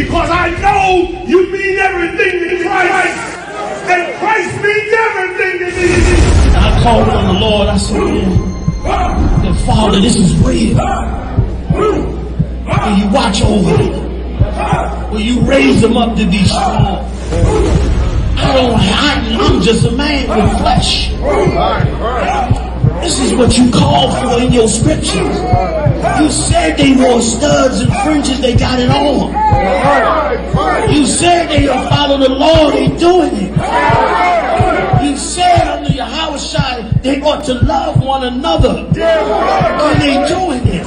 because I know you mean everything to Christ. That Christ means everything to me. And I called on the Lord. I said, man, that Father, this is real. Will you watch over it? Will you raise them up to be strong? I'm just a man with flesh. This is what you called for in your scriptures. You said they wore studs and fringes, they got it on. You said they will follow the law, they doing it. You said under your house shine, they ought to love one another. And they doing it.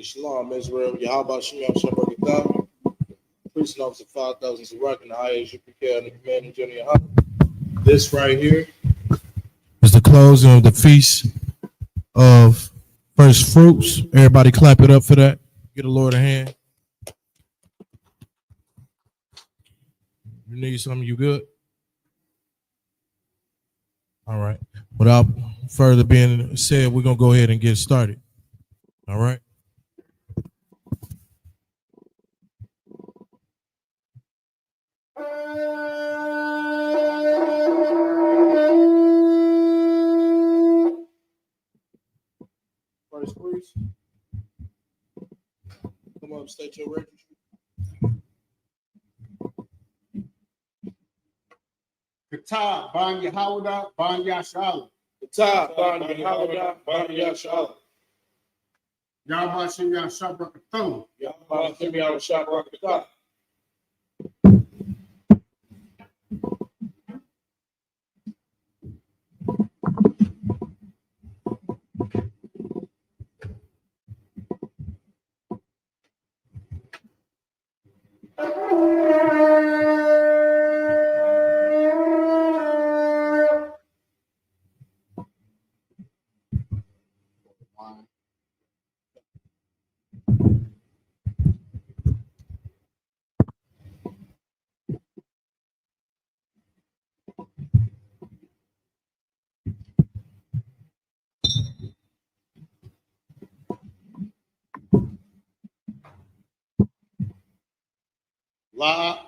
Shalom, Israel. Yahweh Shem Shabbat Gadav. Priest and officer 5,000 Sirach and the highest you prepare and the command of Jenny Yahweh. This right here is the closing of the feast of first fruits. Everybody clap it up for that. Get the Lord a hand. You need something? You good? All right. Without further being said, we're going to go ahead and get started. All right. First priest, come up, state your registry. Katah, Ban Yahawada, Ban Yashala. Katah, Ban Yahawada, Ban Yashala. Yahweh Shem Shabbat Gadav. Yahweh Shem Shabbat Gadav.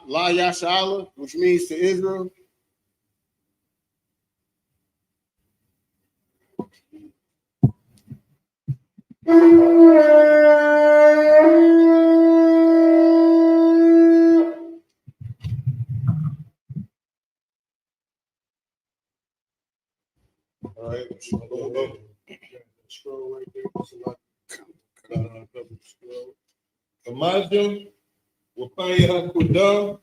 La Yashala, which means to Israel. All right, scroll right there. Imagine Wapaya Hakudah,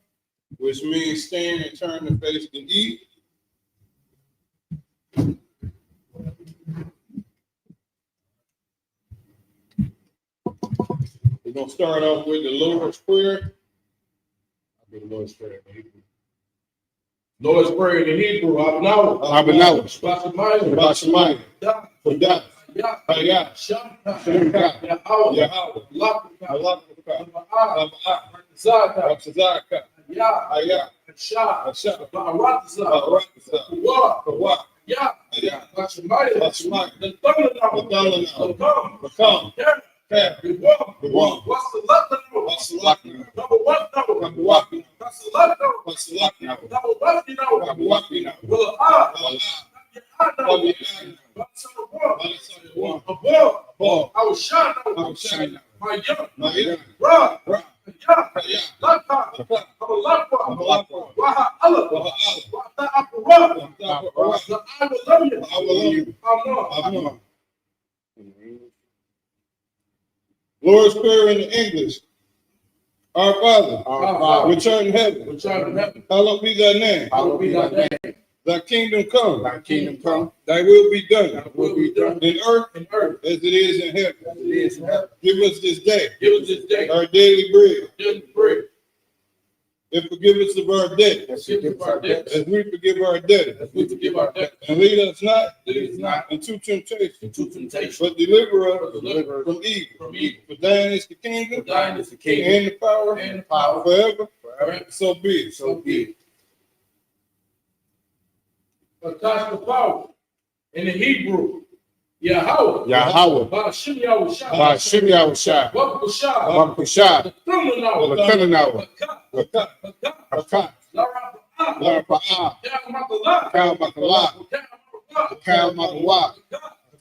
which means stand and turn to face the east. We're going to start off with the Lord's Prayer. I'll do the Lord's Prayer in Hebrew. Lord's Prayer in Hebrew. Abanaw. Bashamayim. Kodah. Hayah. Shemka. Yahweh. Allah. Zaka. Hayah. Hasha. Barakza. Kawah. Bashamayim. The Become. What's the luck number 1 number? That's the luck number. Number 1 number. Well, above. I was shot. My young. Run. I'm a luck. Waha Allah. I will love you. I'm Lord's Prayer in English. Our Father, which art in heaven, hallowed be thy name. Thy kingdom come. Thy will be done. In earth as it is in heaven. Give us this day our daily bread. and forgive us of our debt, as we forgive our debtors, as we forgive our debtors. as we forgive our debtors, And lead us not lead us not into temptation, into temptation, but deliver us deliver us from evil. from evil. For thine is the For kingdom, thine is the kingdom, and the power, and the power, forever. forever. So be it. So be it. But that's the power. In the Hebrew, Yahweh. Yahweh. Ba'ashim Yahushua. Ba'ashim Yahushua. Bakushah. Bakushah. The Thummanaw. Latanawa. Bakat. Hakat. Laraba'ah. Laraba'ah. Kalmakalah. Kalmakalah. Kalmakawa.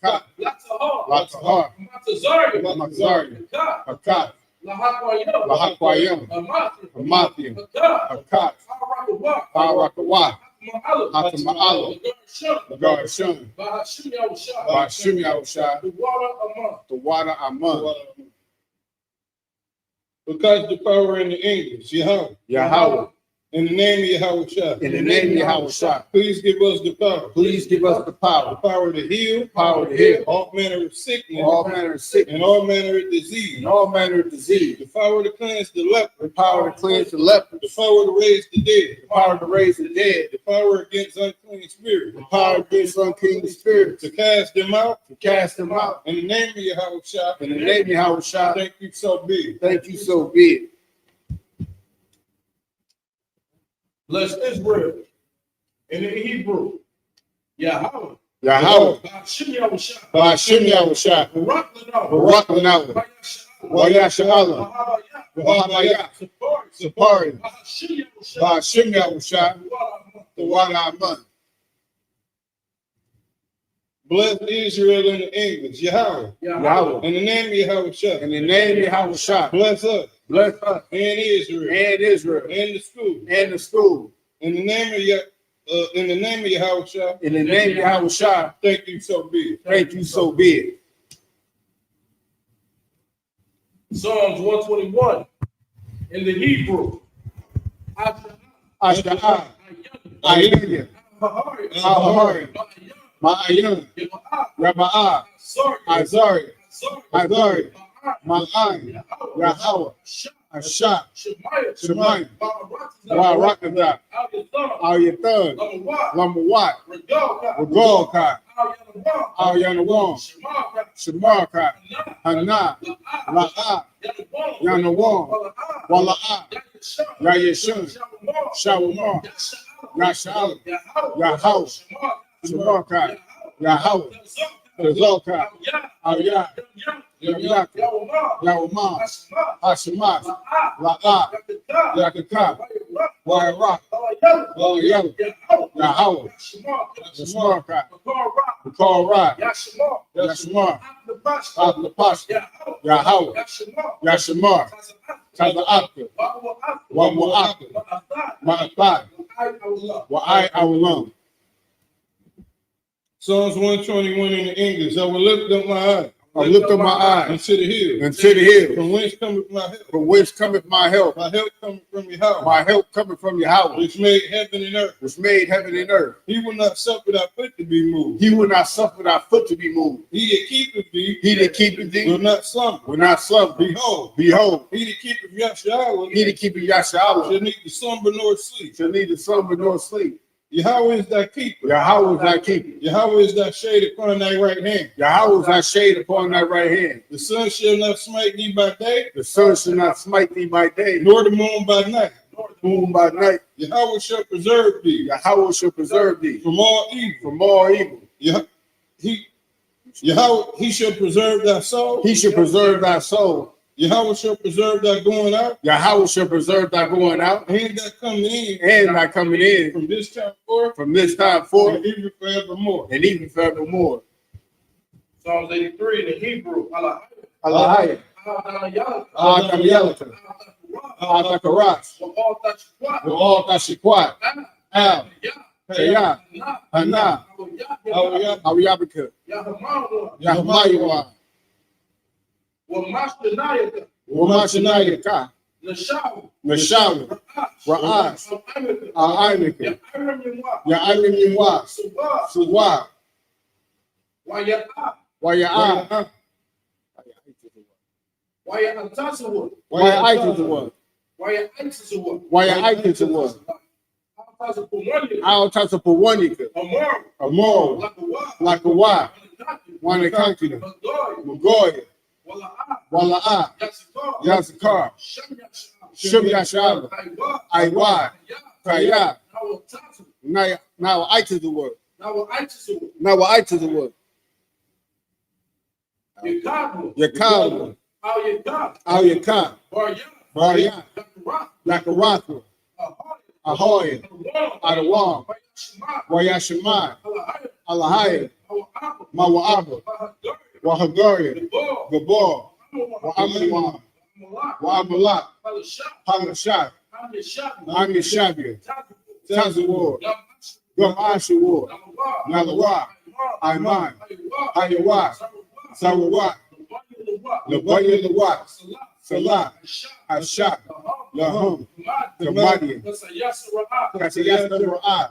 Hakat. Latahar. Latahar. Matazariah. Matazariah. Hakat. Hakat. Lahakwayim. Lahakwayim. Amathim. Amathim. Hakat. Hakat. Harakawah. Harakawah. Hatama'alah. Hatama'alah. Garshon. Ba'ashim Yahushua. Ba'ashim Yahushua. The water among. The water Amun. Because the power in the English, Yahweh. Yahweh. In the name of Yahweh, In the name of Yahushua. please give us the power. Please give us the The power. power to heal, Power to heal. all manner of sickness, All manner of sickness. and all manner of disease. And all manner of disease. The power to cleanse the leper, The power to cleanse the leper. the power to raise the dead, The power to raise the dead. the power against unclean spirits, The power against unclean spirits. to cast them out. To cast them out. In the name of Yahweh, In the name of Yahushua. thank you so big. Thank you, so be it. Bless Israel. In the Hebrew, Yahweh. Yahweh. Ba'ashim Yahushua. Ba'ashim Yahushua. Baraklanah. Baraklanah. Wayasha'Allah. Wahabayah. Sapari. Ba'ashim Yahushua. Ba'ashim Yahushua. The water Amun. Bless Israel in the English, Yahweh. Yahweh. In the name of Yahweh, In the name of Yahushua. bless us Bless us and Israel and Israel and the school. and the school. In the name of Yahweh, In the name of Yahushua. thank you so big. Thank you, so be it. Psalms 121. In the Hebrew, Ashta'a. Ayunya. Ahari. Ma'ayun. Raba'ah. Azari. Azari. Ma'an. Yahweh. Ashah. Shemayim. Wa'arakadah. Al-Yathan. Lamawat. Regalkai. Al-Yanawam. Shemarkai. Hana. La'ah. Yanawam. Wala'ah. Yayeshun. Shawamar. Yasha'al. Yahweh. Shemarkai. Yahweh. Zolkai. Al-Yah. Yamyaka. Yawamah. Hashemat. La'ah. Yakakah. Wa'arak. Al-Yah. Yahweh. Shemarkai. Bukhara. Yashmar. Ablapash. Yahweh. Yashmar. Taza'aka. Wamu'aka. Ma'athai. Wa'ai Awalam. Psalms 121 in the English. I will lift up my eye I lift up my eye unto the hill. unto the hill. From whence cometh my help? From whence cometh my help? My help cometh from Yahweh, My help cometh from Yahweh, which made heaven and earth. which made heaven and earth. He will not suffer thy foot to be moved. He will not suffer thy foot to be moved. He that keepeth thee He that keepeth will thee not slumber. will not slumber. Behold, Behold, he that keepeth Yahweh he that keepeth shall Yahshua neither slumber nor sleep. shall neither slumber nor sleep. Yahweh is thy keeper. Yahweh is thy keeper. Yahweh is thy shade upon thy right hand. Yahweh is thy shade upon thy right hand. The sun shall not smite thee by day, The sun shall not smite thee by day, nor the moon by night. nor the moon by night. Yahweh shall preserve thee Yahweh shall preserve thee from all evil. from all evil. He shall preserve thy soul. He shall preserve thy soul. Yahweh shall preserve thy going out Yahweh shall preserve thy going out and thy coming in and thy coming in from this time forth from this time forth and even forevermore. and even forevermore. Psalms 83 in the Hebrew, Alahaya. Adam Yelaka. Atakaras. All Tashikwat. Al. Kaya. Hana. Awiyabika. Yahmayawa. Wamashanayaka. Nashawa. Ra'as. A'anika. Ya'alim Yimwa. Suwa. Waya'a. Why I to the one? wayaitizwa awuthatha kuwonika amoro lakawa wanakankina mugoya walaa yazakar shimyashaba aiwa kaya now I to the word. Now I to the word. Yakabu. Al Yakab. Barya. Lakaraka. Ahoy. Adawam. Wayashimai. Alahaya. Mawa'aba. Wahagaria. Gabor. Wa'amawam. Wa'amalak. Hamashak. Amishabia. Tazawar. Gamashawar. Nalawa. Aiman. Hayawa. Sarawat. Labaya Lawat. Salah. Ashak. Lahum. Kamadian. Kasayasa Ra'ah.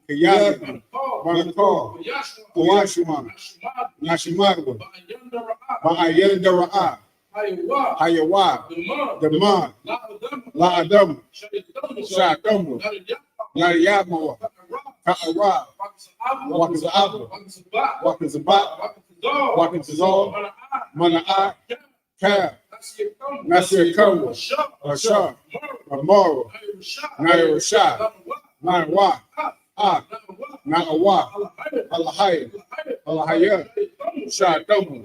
Kayaka. Manakor. Kawashiman. Nashimarwa. Ma'ayanda Ra'ah. Hayawa. Daman. La'adam. Shakamu. Nariyamawa. Ka'ara. Wakaza'aba. Wakazabat. Wakazazal. Mana'a. Ka. Nasir Kawa. Ashar. Amara. Nairashah. Naiwa. Ah. Na'awa. Alahaya. Alahaya. Shakamu.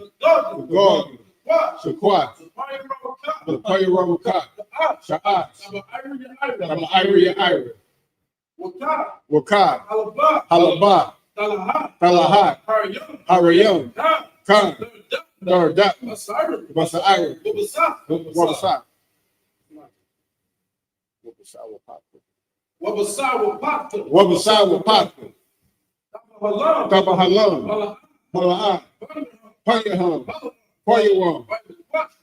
Gog. Shakwat. Lapaya Ramaka. Sha'at. Ira Ira. Wakad. Halabah. Talahat. Harayam. Khan. Dardak. Basa'ira. Wabasa. Wabasa Wapaka. Tabahalam. Mala'at. Payaham. Payawam.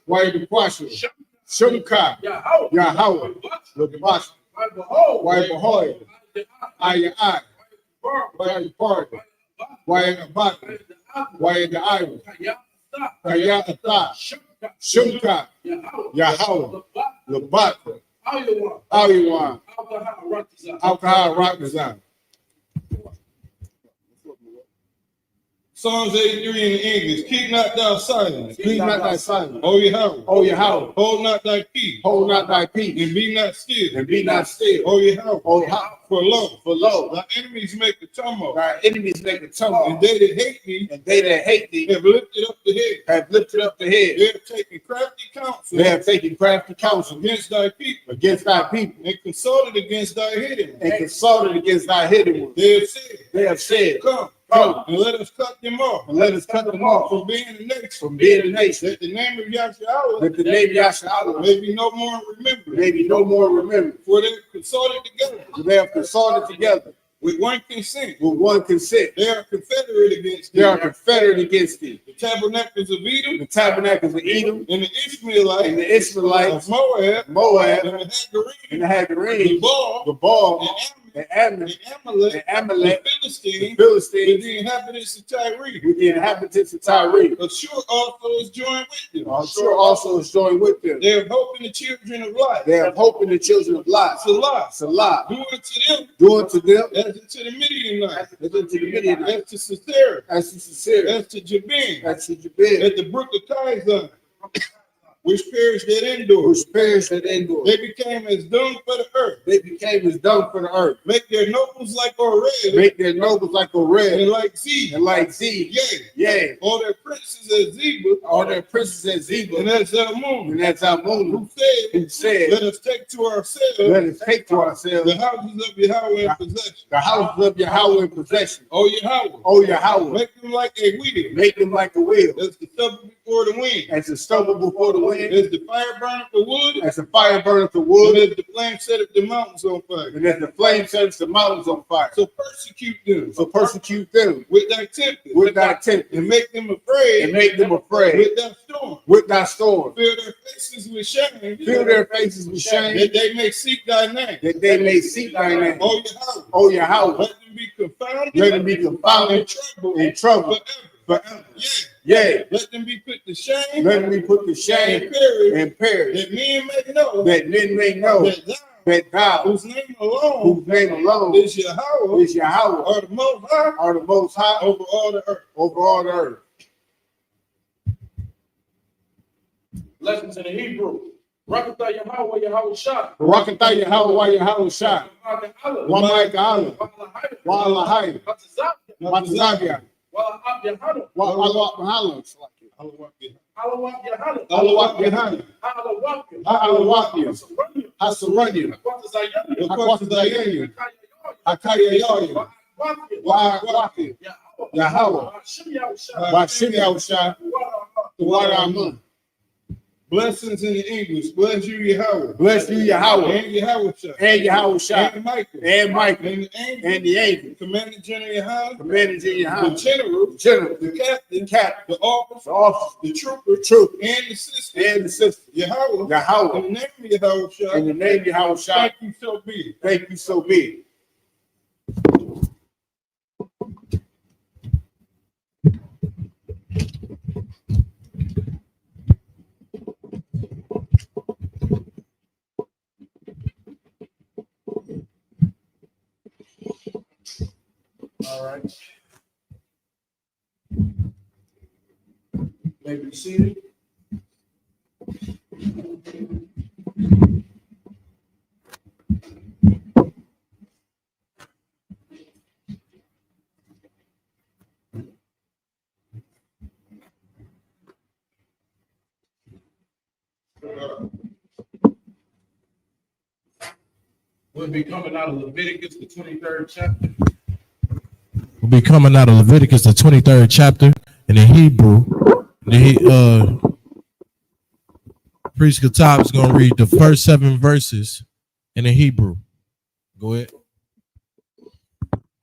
Waibukwasha. Shumka. Yahweh. Lubasha. Waibahoy. Ayai. Waibarga. Waibaka. Waidaiwa. Kayata. Shumka. Yahweh. Lubaka. Aliwan. Alcohol rock design. Psalms 83 in English. Keep not thy silence. Keep not thy silence. O Yahweh. O Yahweh. Hold not thy peace. Hold not thy peace. And be not still. And be not still. O Yahweh. O Yahweh. For lo, Thy thy enemies make a tumult. thy enemies make a tumult. And they that hate thee And they that hate thee have lifted up the head. have lifted up the head. They have taken crafty counsel They have taken crafty counsel against thy people. against thy people And consulted against thy hidden ones. and consulted against thy hidden ones. They have said, Come, Come, and let us cut them off. and let us cut them off From being a nation. from being a nation. That the name of Yahshua That the name of Yahshua may be no more remembered. may be no more remembered. For they have consulted together They have consulted together with one consent. with one consent. They are confederate against They thee. are confederate against thee. The tabernacles of Edom The tabernacles of Edom and the Ishmaelites and the Ishmaelites, of Moab Moab, and the Hagarene, and the the Hagarene, Baal, the Baal, the the Ammon, Amalek, the Amalek, the the Philistines, with Philistines, the inhabitants of Tyre. with the inhabitants of Tyre. Assure also is joined with them. I'm sure also is joined with them. They have hope in the children of light. They have hope in the children of Lot. Salah. Salah. Do unto them Do unto them as unto the Midianites, as unto the Midianites, as to Sisera, as to Sisera, as to Jabin, as to Jabin, at the brook of Kizon, which perished at Endor. which perished at Endor. They became as dung for the earth. They became as dung for the earth. Make their nobles like Oreb, Make their nobles like a red and like Zeb, and like Zeb. yea, Yea, all their princes as Zebah, all their princes at and Zebah, as Zalmon, and that's Ammon, who said, who said, let us take to ourselves let us take to ourselves the houses of Yahweh in possession. the houses of Yahweh in possession. O Yahweh, O Yahweh, make them like a wheel, make them like a wheel, as the stubble before the wind, as the stubble before the wind, as the fire burneth the wood, as the fire burneth the and wood, as the flame setteth the mountains on fire. and as the flame sets the mountains on fire. So persecute them So persecute them with thy tempest, with thy temper, and make them afraid and make them afraid with thy storm. with thy storm. Fill their faces with shame, Fill their faces with shame, that they may seek thy name. that they may seek thy name. O Yahweh, O Yahweh, let them be confounded, let them be confounded and troubled in trouble forever. forever. Yea, Yea, let them be put to shame. let me put to shame and perish, that men may know that men may know that thou, that thou, whose name alone is Yahweh, is Yahweh, are the most high are the most high over all the earth. over all the earth. Lessons in the Hebrew. Rakatha Yahweh Yahweh Shah. Barakatah Yahweh Yahweh Shah. Wa Ma'aka Allah. Wa Allah Hayy. Matazavia. Wa Allah Mahala. Allah Yahana. Alawakya. Hasaranya. Hakwatazayanya. Hakaya Wa Wakya. Yahweh. Bashim Yahushua. Tuwaramun. Blessings in the English. Bless you, Yahweh. Bless you, Yahweh. And Yahweh Shah. And Yahushua. And Michael. And Michael. And the angel. And the angel. Commander General Yahweh. Commanders in The Yahweh. general. General. The captain. Captain. The officer. The officer. The trooper. The troop. And the sister. And the sister. Yahweh. Yahweh. In the name of Yahweh Shah. In the name of Yahushua. Thank you, so be it. Thank you, so be it. All right. Maybe be seated. We'll be coming out of Leviticus, the 23rd chapter. We'll be coming out of Leviticus, the 23rd chapter, in the Hebrew. Priest Katab is going to read the first 7 verses in the Hebrew. Go ahead.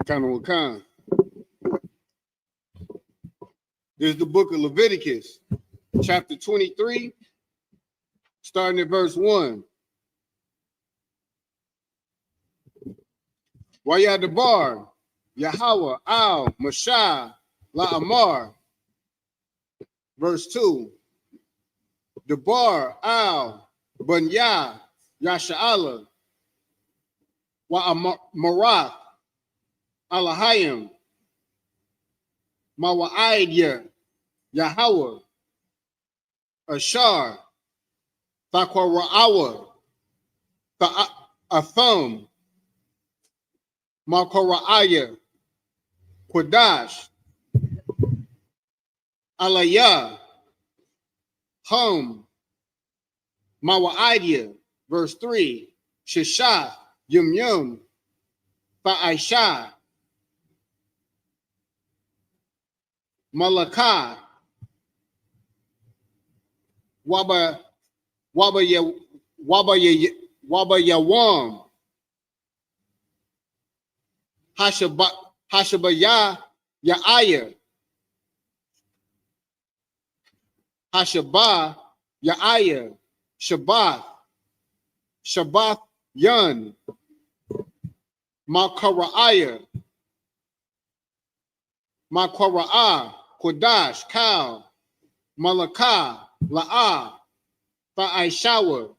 Wakan. This is the book of Leviticus, chapter 23, starting at verse 1. Wayadabar, Yahweh, Al, Mashah, La'amar. Verse 2. Debar, Al, Bunya, Yasha'ala, Wa'amarath, Alahayim, Mawa'idya, Yahweh, Ashar, Thakwarawa, Atham, Makora'aya, Quadash, Alaya, Hum, Mawa'idya, verse 3, Shishah, Yum, Fa'aisha, Malakah, Waba Yawam, Hashabaya Ya'aya, Hashabah Ya'aya, Shabbath Yun, Makara'aya, Makara'ah, Kodash, Kal, Malakah, La'ah, Fa'aishawa,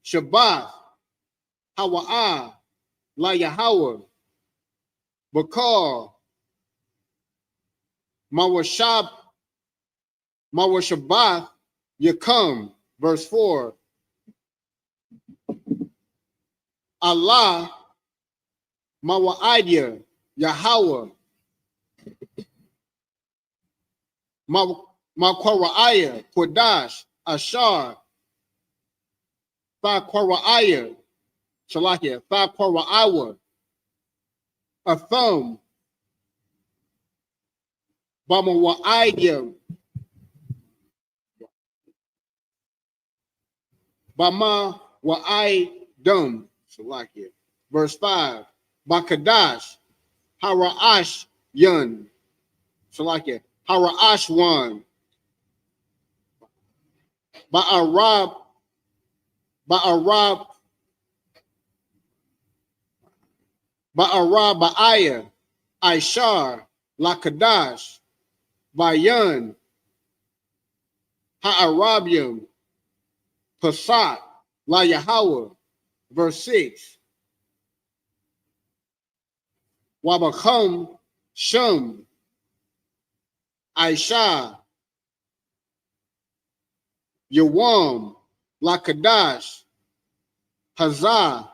Shabbath, Hawa'ah, La Yahweh, Bakar, Mawashabath, Yakum, verse 4. Allah, Mawa'idya, Yahweh, Makwaraaya, Kodash, Ashar, Thakwaraaya, Shalakia, Thakwarawa, Atham, Bamawa'idya, Bama Wa'idum, Shalakia. Verse 5, Bakadash, Hara'ash Yun, Shalakia, Hara'ash one, Ba'arab, Ba'aya, Aishar, Lakadash, Vayan, Ha'arabium, Pasat, La Yahweh, verse 6. Wabacham, Shum, Aisha, Yawam, Lakadash, Hazah,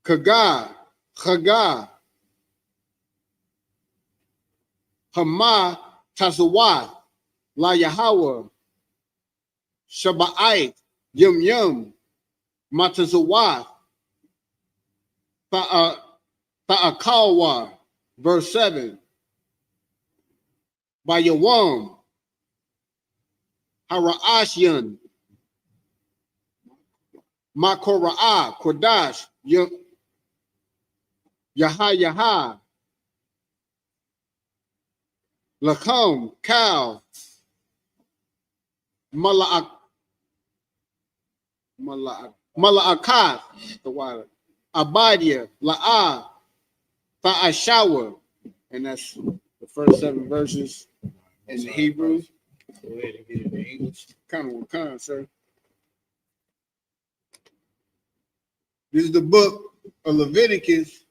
Kaga, Chaga, Hama, Tazawat, La Yahweh, Shaba'ait, Yum Yum, Matazawat, Ta'akawa, verse 7. By Yawam, Hara'ashyan, Makora'a, Kodash, Yaha, Lacham, Cow, Mala'akat, the water, Abadia, La'ah, Fa'ashawa, and that's the first 7 verses in the Hebrew. Go ahead and get it in English. Kind of, sir. This is the book of Leviticus,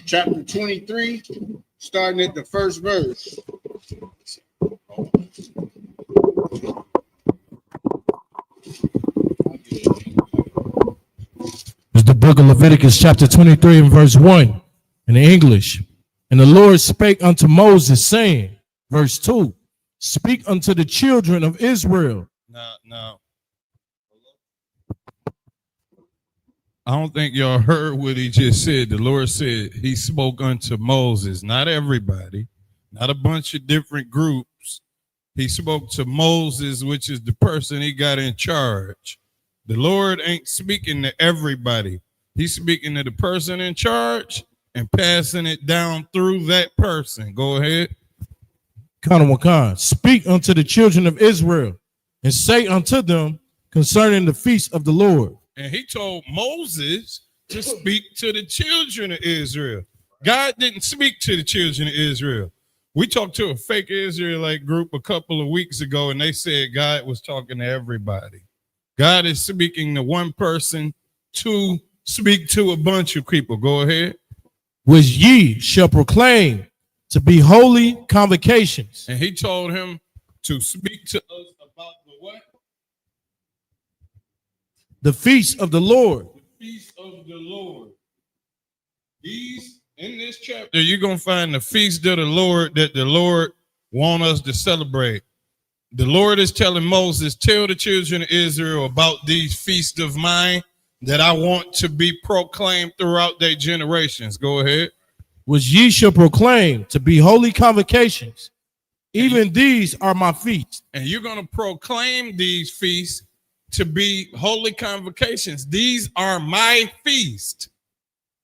chapter 23, starting at the first verse. It's the book of Leviticus, chapter 23, and verse 1 in the English. And the Lord spake unto Moses, saying, verse 2, speak unto the children of Israel. Now, I don't think y'all heard what he just said. The Lord said he spoke unto Moses, not everybody, not a bunch of different groups. He spoke to Moses, which is the person he got in charge. The Lord ain't speaking to everybody. He's speaking to the person in charge and passing it down through that person. Go ahead. Speak unto the children of Israel and say unto them concerning the feast of the Lord. And he told Moses to speak to the children of Israel. God didn't speak to the children of Israel. We talked to a fake Israelite group a couple of weeks ago, and they said God was talking to everybody. God is speaking to one person to speak to a bunch of people. Go ahead. Which ye shall proclaim to be holy convocations. And he told him to speak to us about the what? The feast of the Lord. The feast of the Lord. These, in this chapter, you're going to find the feast of the Lord that the Lord wants us to celebrate. The Lord is telling Moses, tell the children of Israel about these feasts of mine that I want to be proclaimed throughout their generations. Go ahead. Which ye shall proclaim to be holy convocations. Even these are my feasts. And you're going to proclaim these feasts to be holy convocations. These are my feast.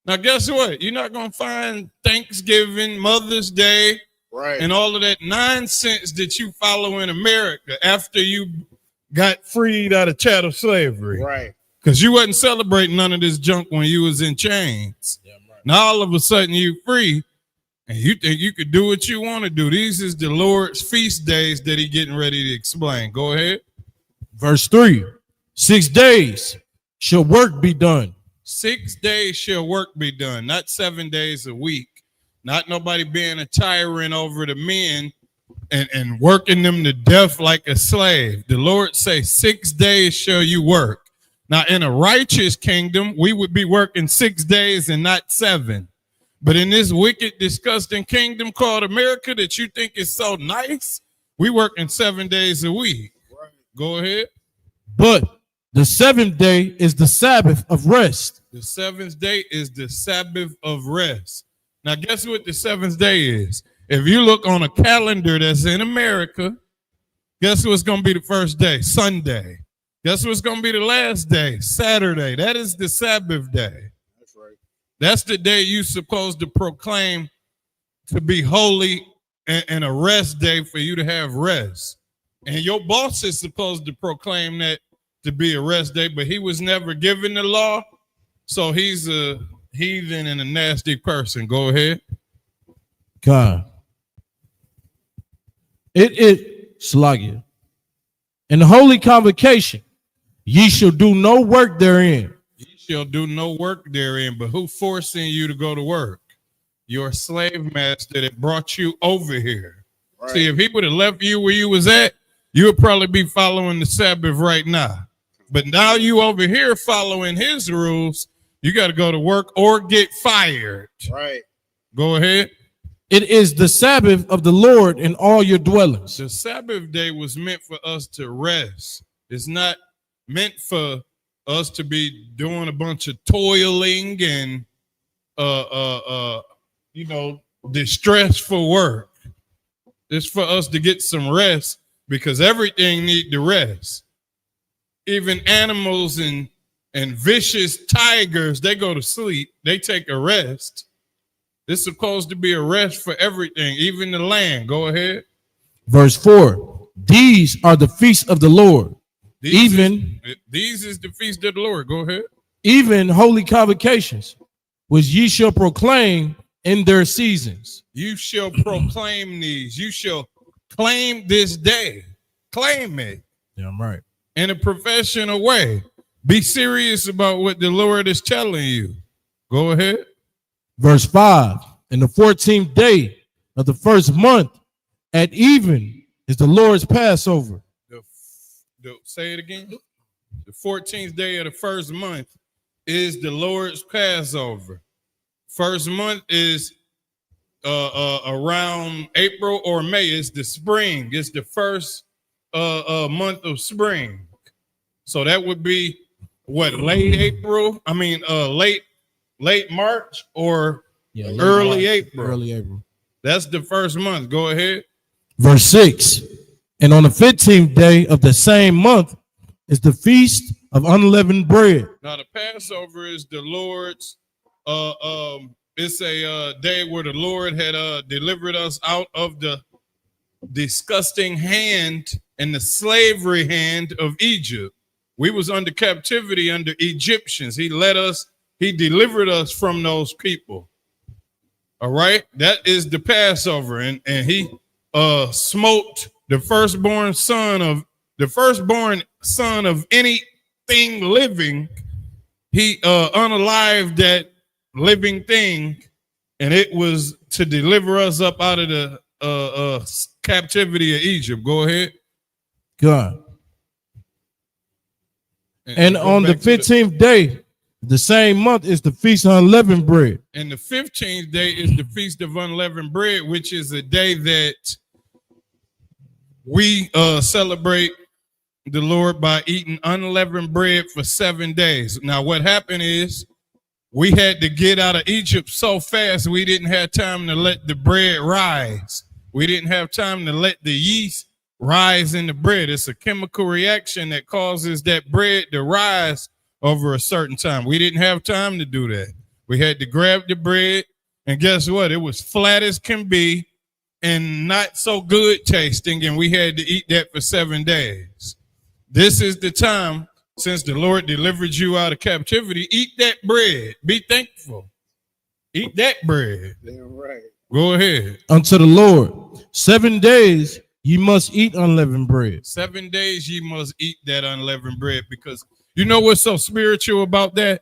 Now, guess what? You're not going to find Thanksgiving, Mother's Day, Right. and all of that nonsense that you follow in America after you got freed out of chattel slavery. Right. Because you wasn't celebrating none of this junk when you was in chains. Yeah, right. Now all of a sudden you free and you think you could do what you want to do. These is the Lord's feast days that he getting ready to explain. Go ahead. Verse 3, 6 days shall work be done. 6 days shall work be done, not 7 days a week. Not nobody being a tyrant over the men and working them to death like a slave. The Lord say 6 days shall you work. Now, in a righteous kingdom, we would be working 6 days and not 7. But in this wicked, disgusting kingdom called America that you think is so nice, we working 7 days a week. Right. Go ahead. But the 7th day is the Sabbath of rest. The 7th day is the Sabbath of rest. Now, guess what the 7th day is? If you look on a calendar that's in America, guess what's going to be the first day? Sunday. Guess what's going to be the last day? Saturday. That is the Sabbath day. That's right. That's the day you're supposed to proclaim to be holy and a rest day for you to have rest. And your boss is supposed to proclaim that to be a rest day, but he was never given the law. So he's a heathen and a nasty person. Go ahead. God. It is Slagia. In the holy convocation, ye shall do no work therein. Ye shall do no work therein, but who forcing you to go to work? Your slave master that brought you over here. Right. See, if he would have left you where you was at, you would probably be following the Sabbath right now. But now you over here following his rules, you got to go to work or get fired. Right. Go ahead. It is the Sabbath of the Lord in all your dwellings. The Sabbath day was meant for us to rest. It's not meant for us to be doing a bunch of toiling and distressful work. It's for us to get some rest because everything needs to rest. Even animals and vicious tigers, they go to sleep. They take a rest. It's supposed to be a rest for everything, even the land. Go ahead. Verse 4. These are the feasts of the Lord. These is the feast of the Lord. Go ahead. Even holy convocations, which ye shall proclaim in their seasons. You shall proclaim these. You shall claim this day. Claim it. Yeah, I'm right. In a professional way. Be serious about what the Lord is telling you. Go ahead. Verse 5. In the 14th day of the first month at even is the Lord's Passover. Say it again. The 14th day of the first month is the Lord's Passover. First month is around April or May. It's the spring. It's the first month of spring. So that would be what, late April? I mean, late March or early April. Early April. That's the first month. Go ahead. Verse 6. And on the 15th day of the same month is the feast of unleavened bread. Now the Passover is the Lord's. It's a day where the Lord had delivered us out of the disgusting hand and the slavery hand of Egypt. We was under captivity under Egyptians. He delivered us from those people. All right, that is the Passover, and he smote the firstborn son of anything living. He unalived that living thing, and it was to deliver us up out of the captivity of Egypt. Go ahead. God. And on the 15th day, the same month is the Feast of Unleavened Bread. And the 15th day is the Feast of Unleavened Bread, which is a day that we celebrate the Lord by eating unleavened bread for 7 days. Now, what happened is we had to get out of Egypt so fast we didn't have time to let the bread rise. We didn't have time to let the yeast rise in the bread. It's a chemical reaction that causes that bread to rise over a certain time. We didn't have time to do that. We had to grab the bread, and guess what? It was flat as can be and not so good tasting, and we had to eat that for 7 days. This is the time, since the Lord delivered you out of captivity, eat that bread. Be thankful. Eat that bread. Damn right. Go ahead. Unto the Lord. 7 days ye must eat unleavened bread. 7 days ye must eat that unleavened bread, because you know what's so spiritual about that?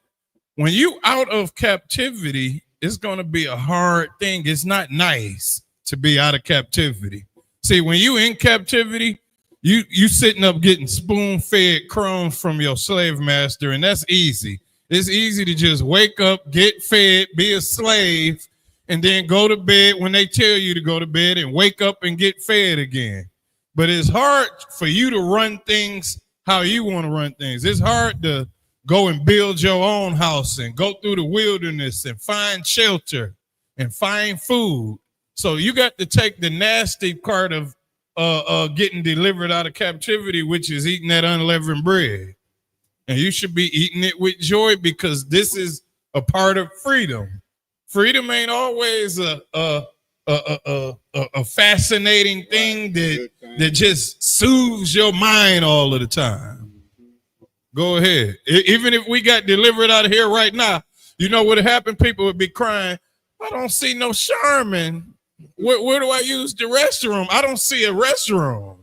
When you out of captivity, it's going to be a hard thing. It's not nice to be out of captivity. See, when you in captivity, you sitting up getting spoon-fed crumbs from your slave master, and that's easy. It's easy to just wake up, get fed, be a slave, and then go to bed when they tell you to go to bed and wake up and get fed again. But it's hard for you to run things how you want to run things. It's hard to go and build your own house and go through the wilderness and find shelter and find food. So you got to take the nasty part of getting delivered out of captivity, which is eating that unleavened bread. And you should be eating it with joy, because this is a part of freedom. Freedom ain't always a fascinating thing that just soothes your mind all of the time. Go ahead. Even if we got delivered out of here right now, you know what would happen? People would be crying, I don't see no Charmin. Where do I use the restroom? I don't see a restroom.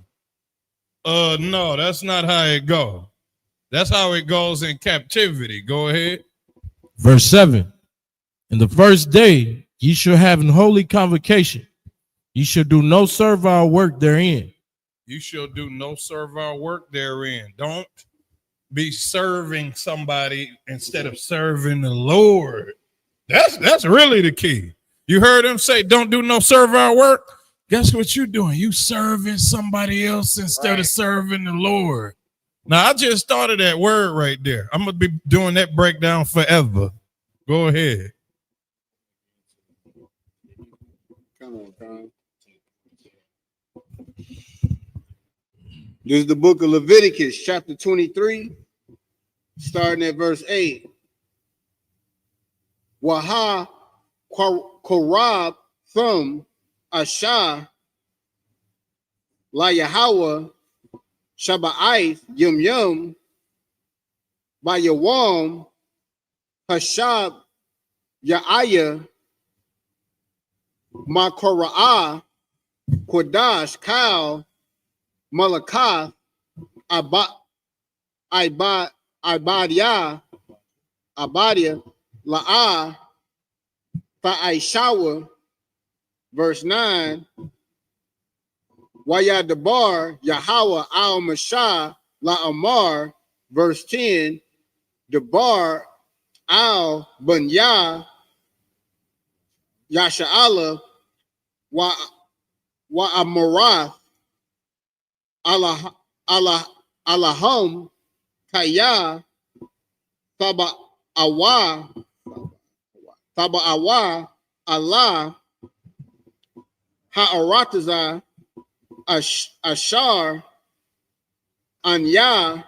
No, that's not how it goes. That's how it goes in captivity. Go ahead. Verse 7. In the first day ye shall have an holy convocation. Ye shall do no servile work therein. You shall do no servile work therein. Don't be serving somebody instead of serving the Lord. That's really the key. You heard him say, don't do no servile work. Guess what you're doing? You serving somebody else instead of serving the Lord. Now, I just thought of that word right there. I'm going to be doing that breakdown forever. Go ahead. Come on, Con. This is the book of Leviticus, chapter 23, starting at verse 8. Waha Korab Thum Asha La Yahweh Shaba'ith Yum Yum by Yawam Hashab Ya'aya Makora'ah Kodash Kal Malakath Ibadia La'ah Fa'aishawa, verse 9. Wayadabar Yahweh al Mashah La'amar, verse 10. Debar al Bunya Yasha'ala Wa Amarath Allahum Kaya Taba Awa Allah Ha'arataza Ashar Anya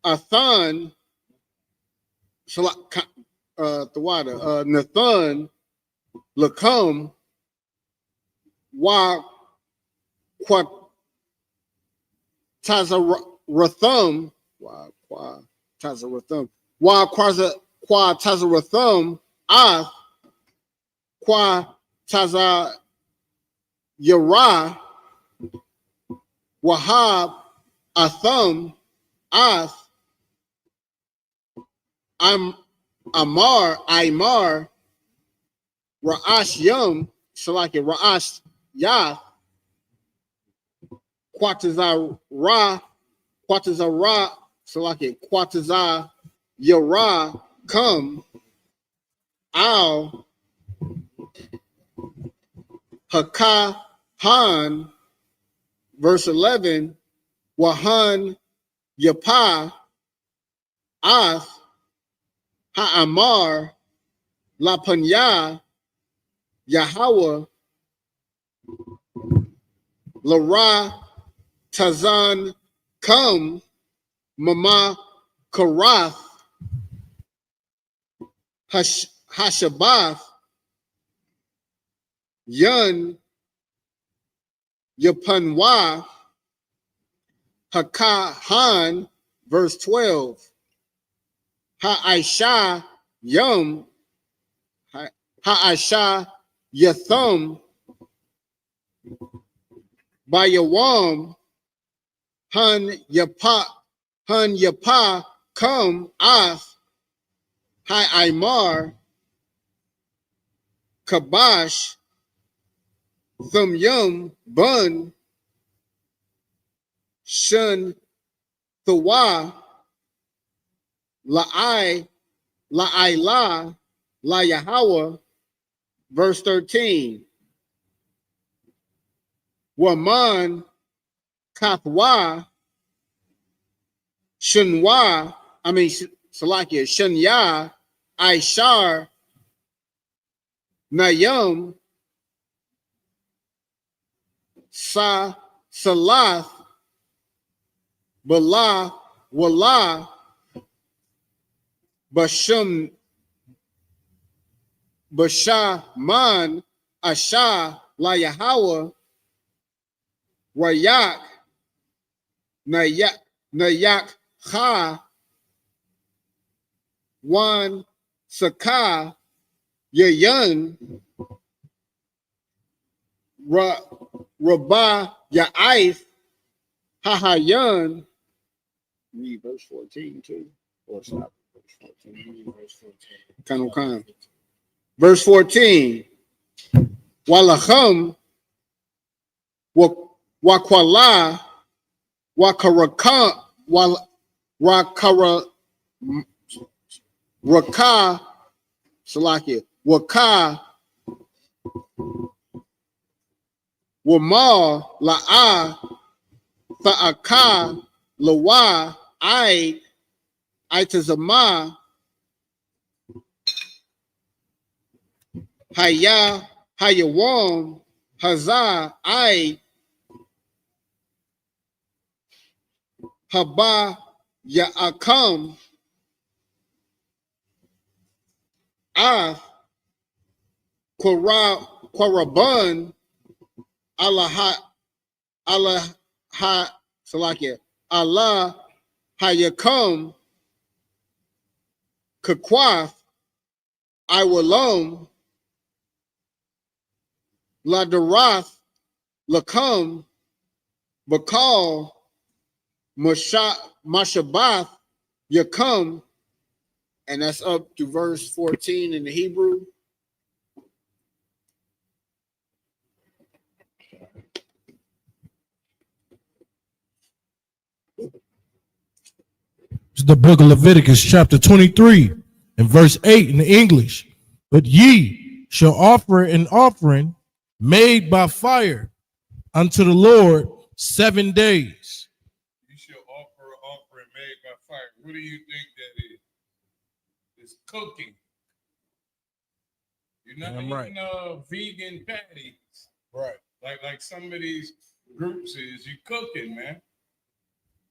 Athan Nathan Lakum Wa Tazarathum Wa Tazarathum Ath Qua Taza Yara Wahab Athum Ath Imar Ra'ash Yum Salaki Ra'ash Yah Quatazar Salaki Quatazar Yara come Al Hakahan, verse 11, Wahan Yapa Ath Ha'amar Lapanya Yahweh Lara Tazan come Mama Karath Hashabath Yun Yapanwa Hakahan, verse 12. Ha'aisha Yum Ha'aisha Yathum Bayawam Hun Yapa come Ath Ha'imar Kabash Thum Yum Bun Shun Thawa La Yahweh, verse 13. Waman Kathwa Shunwa, Salakia Shunya Aishar Nayum Salath Bala Wala Bashum Bashaman Asha La Yahweh Rayak Nayak Ha Wan Saka Yayun Rabah Ya'if Hahayan. Read verse 14 too. Or stop verse 14. Kind. Verse 14. Walacham Wakwala Wakaraka Wakara Raka Salakia Waka Wama La'a Fa'aka Lawa Itazama Haya Hayawam Hazah Haba Ya'akam Kwaraban Allah Salakia Allah Hayakam Kakwaf Iwalom Ladarath Lakam Bakal Mashabath Yakam, and that's up to verse 14 in the Hebrew. It's the book of Leviticus, chapter 23, and verse 8 in the English. But ye shall offer an offering made by fire unto the Lord 7 days. You shall offer an offering made by fire. What do you think that is? It's cooking. You're not eating vegan patties. Right. Like some of these groups is. You cooking, man.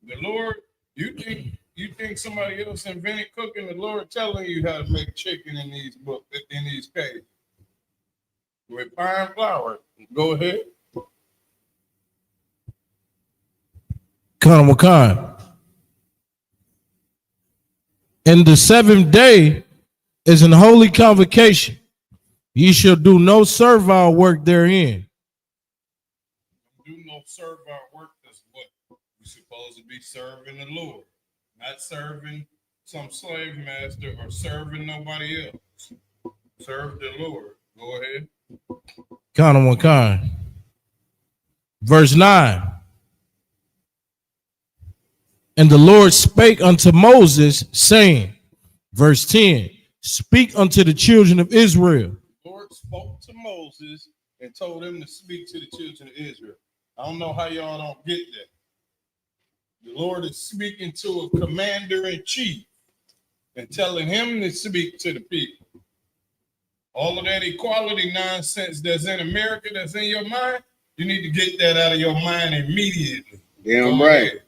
The Lord, you think somebody else invented cooking? The Lord telling you how to make chicken in these books, in these pages. With fine flour. Go ahead. Khan Wakan. And the 7th day is an holy convocation. Ye shall do no servile work therein. Do no servile work. That's what you're supposed to be serving the Lord, not serving some slave master or serving nobody else. Serve the Lord. Go ahead. Khan Wakan. Verse 9. And the Lord spake unto Moses, saying, verse 10, speak unto the children of Israel. The Lord spoke to Moses and told him to speak to the children of Israel. I don't know how y'all don't get that. The Lord is speaking to a commander-in-chief and telling him to speak to the people. All of that equality nonsense that's in America, that's in your mind, you need to get that out of your mind immediately. Damn right.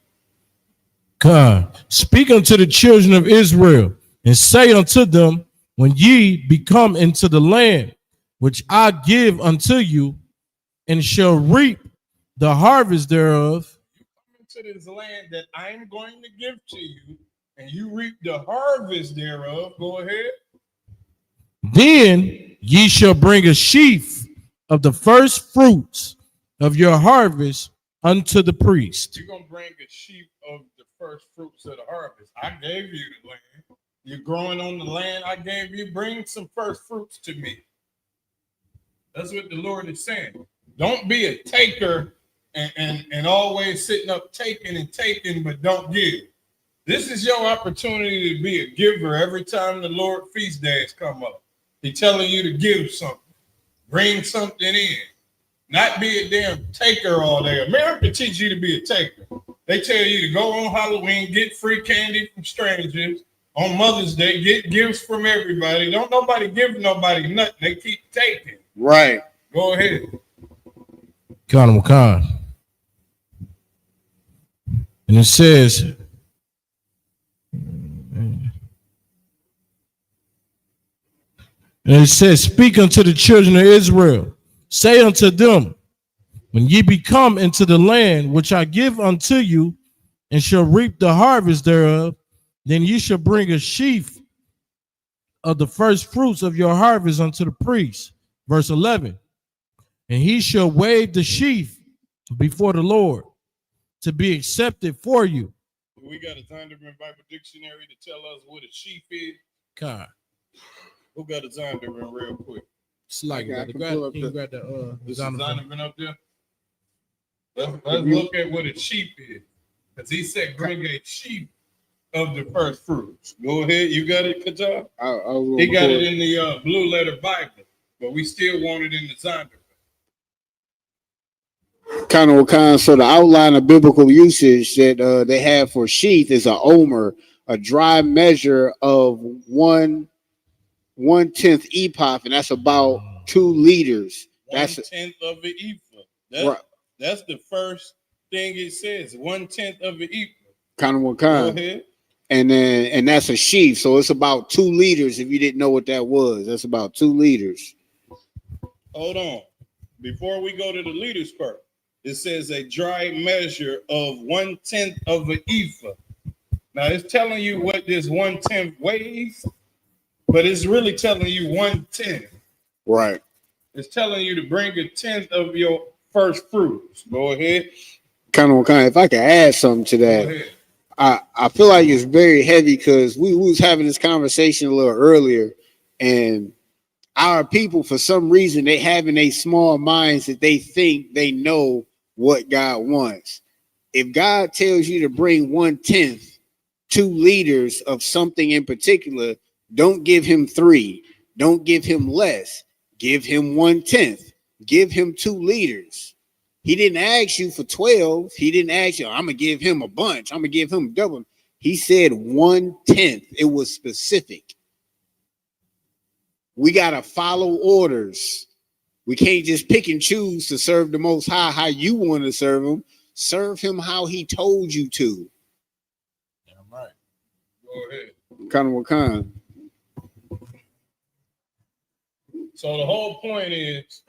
God, speak unto the children of Israel, and say unto them, when ye become into the land which I give unto you, and shall reap the harvest thereof. You come into this land that I'm going to give to you, and you reap the harvest thereof. Go ahead. Then ye shall bring a sheaf of the first fruits of your harvest unto the priest. You're going to bring a sheaf of the first fruits of the harvest. I gave you the land. You're growing on the land I gave you. Bring some first fruits to me. That's what the Lord is saying. Don't be a taker and always sitting up taking, but don't give. This is your opportunity to be a giver every time the Lord feast days come up. He's telling you to give something. Bring something in. Not be a damn taker all day. America teach you to be a taker. They tell you to go on Halloween, get free candy from strangers. On Mother's Day, get gifts from everybody. Don't nobody give nobody nothing. They keep taking. Right. Go ahead. Khan. And it says, speak unto the children of Israel, say unto them, when ye become into the land which I give unto you, and shall reap the harvest thereof, then ye shall bring a sheaf of the first fruits of your harvest unto the priest. Verse 11. and he shall wave the sheaf before the Lord to be accepted for you. We got a Zondervan Bible Dictionary to tell us what a sheaf is. God. Who got a Zondervan real quick? It's like I you can pull up grab the Is Zondervan. Zondervan up there? Let's look at what a sheaf is. Because he said, bring a sheaf of the first fruits. Go ahead. You got it, Qatar? He got it in the Blue Letter Bible, but we still want it in the Zondervan. So the outline of biblical usage that they have for sheath is a omer, a dry measure of 1/10 epoch, and that's about 2 liters. That's 1/10 of an ephah. right. That's the first thing it says. 1/10 of an ephah. Go Go ahead. And that's a sheaf, so it's about 2 liters. If you didn't know what that was, that's about 2 liters. Hold on. Before we go to the liters part, it says a dry measure of 1/10 of an ephah. Now it's telling you what this 1/10 weighs, but it's really telling you 1/10. Right. It's telling you to bring a 10th of your first fruits. Go ahead. If I could add something to Go that, ahead. I feel like it's very heavy because we was having this conversation a little earlier, and our people, for some reason, they have in their small minds that they think they know what God wants. If God tells you to bring 1/10, 2 liters of something in particular, don't give him 3. Don't give him less. Give him 1/10. Give him 2 liters. He didn't ask you for 12. He didn't ask you, I'm going to give him a bunch. I'm going to give him double. He said 1/10. It was specific. We got to follow orders. We can't just pick and choose to serve the Most High how you want to serve him. Serve him how he told you to. Yeah, right. Go ahead. So the whole point is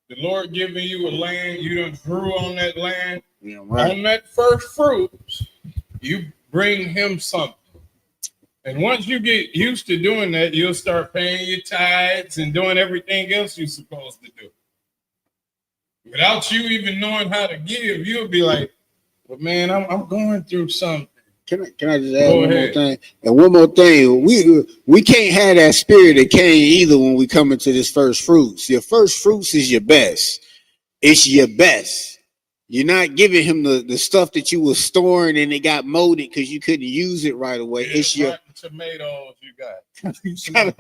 the Lord giving you a land, you done grew on that land. Yeah, right. On that first fruits, you bring him something. And once you get used to doing that, you'll start paying your tithes and doing everything else you're supposed to do. Without you even knowing how to give, you'll be like, but man, I'm going through something. Can I just add one more thing? And one more thing, we can't have that spirit of Cain either when we come into this first fruits. Your first fruits is your best. It's your best. You're not giving him the stuff that you were storing and it got molded because you couldn't use it right away. Yeah, it's your tomatoes you got. kind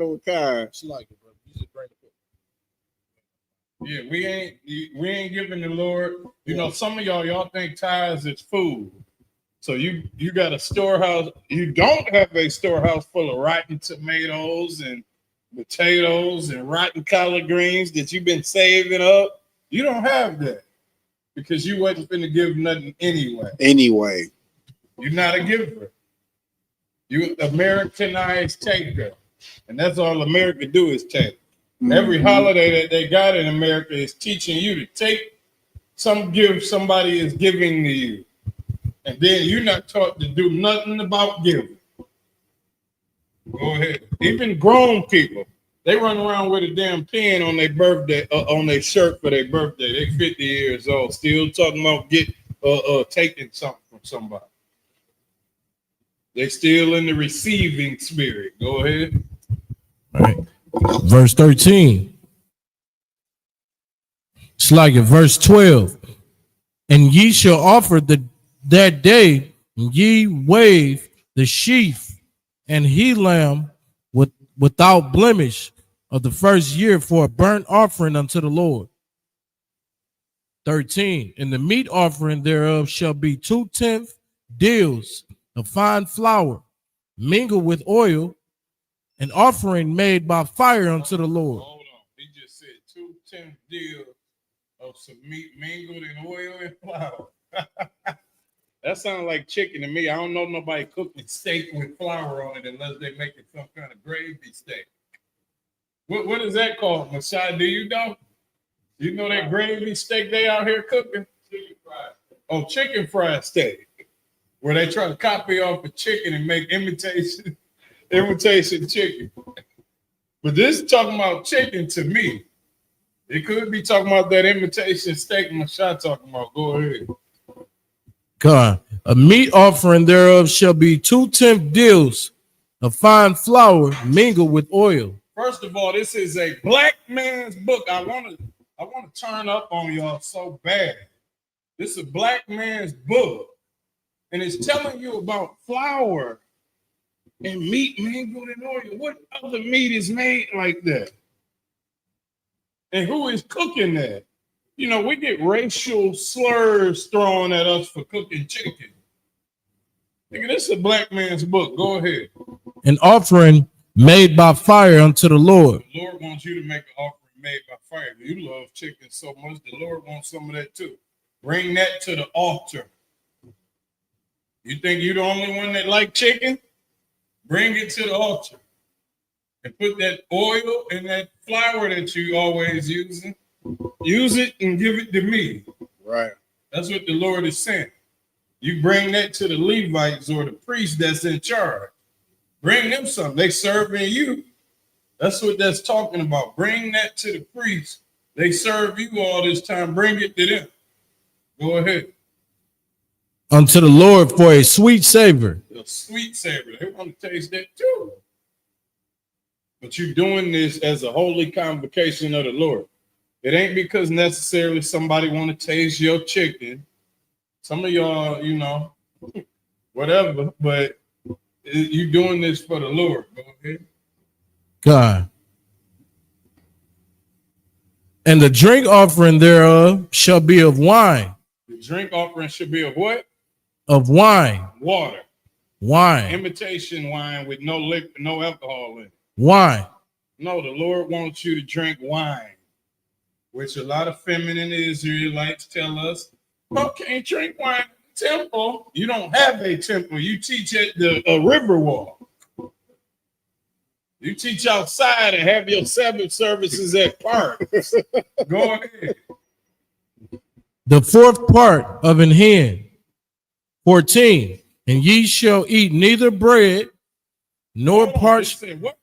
of kind. It's like it, bro. You just bring it. Yeah, we ain't giving the Lord. You know, some of y'all think tithes is food. So you got a storehouse. You don't have a storehouse full of rotten tomatoes and potatoes and rotten collard greens that you've been saving up. You don't have that because you wasn't finna give nothing anyway. You're not a giver. You Americanized taker. And that's all America do is take. Mm-hmm. Every holiday that they got in America is teaching you to take some gift somebody is giving to you. And then you're not taught to do nothing about giving. Go ahead. Even grown people, they run around with a damn pen on their birthday, on their shirt for their birthday. They 50 years old, still talking about taking something from somebody. They still in the receiving spirit. Go ahead. All right. Verse 13. It's like it. Verse 12. And ye shall offer that day, ye wave the sheaf and he lamb without blemish of the first year for a burnt offering unto the Lord. 13. And the meat offering thereof shall be 2/10 deals of fine flour mingled with oil, an offering made by fire unto the Lord. Hold on. He just said 2/10 deals of some meat mingled in oil and flour. That sounds like chicken to me. I don't know nobody cooking steak with flour on it unless they make it some kind of gravy steak. What is that called, Messiah? Do you know? You know that gravy steak they out here cooking? Chicken fried. Oh, chicken fried steak. Where they try to copy off a chicken and make imitation chicken. But this is talking about chicken to me. It could be talking about that imitation steak Mashah talking about. Go ahead. God, a meat offering thereof shall be 2/10 deals of fine flour mingled with oil. First of all, this is a black man's book. I want to turn up on y'all so bad. This is a black man's book, and it's telling you about flour and meat mingled in oil. What other meat is made like that? And who is cooking that? You know, we get racial slurs thrown at us for cooking chicken. Nigga, this is a black man's book. Go ahead. An offering made by fire unto the Lord. The Lord wants you to make an offering made by fire. You love chicken so much, the Lord wants some of that too. Bring that to the altar. You think you're the only one that like chicken? Bring it to the altar. And put that oil and that flour that you always using. Use it and give it to me. Right. That's what the Lord is saying. You bring that to the Levites or the priest that's in charge. Bring them something. They serving you. That's what that's talking about. Bring that to the priest. They serve you all this time. Bring it to them. Go ahead. Unto the Lord for a sweet savor. A sweet savor. They want to taste that too. But you're doing this as a holy convocation of the Lord. It ain't because necessarily somebody want to taste your chicken. Some of y'all, you know, whatever, but you doing this for the Lord. Go ahead. God. And the drink offering thereof shall be of wine. The drink offering should be of what? Of wine. Water. Wine. Imitation wine with no liquor, no alcohol in it. Wine. No, the Lord wants you to drink wine, which a lot of feminine Israelites tell us, well, can't drink wine in the temple. You don't have a temple. You teach at the river walk. You teach outside and have your Sabbath services at parks. Go ahead. The fourth part of an hen. 14. And ye shall eat neither bread nor parched. What?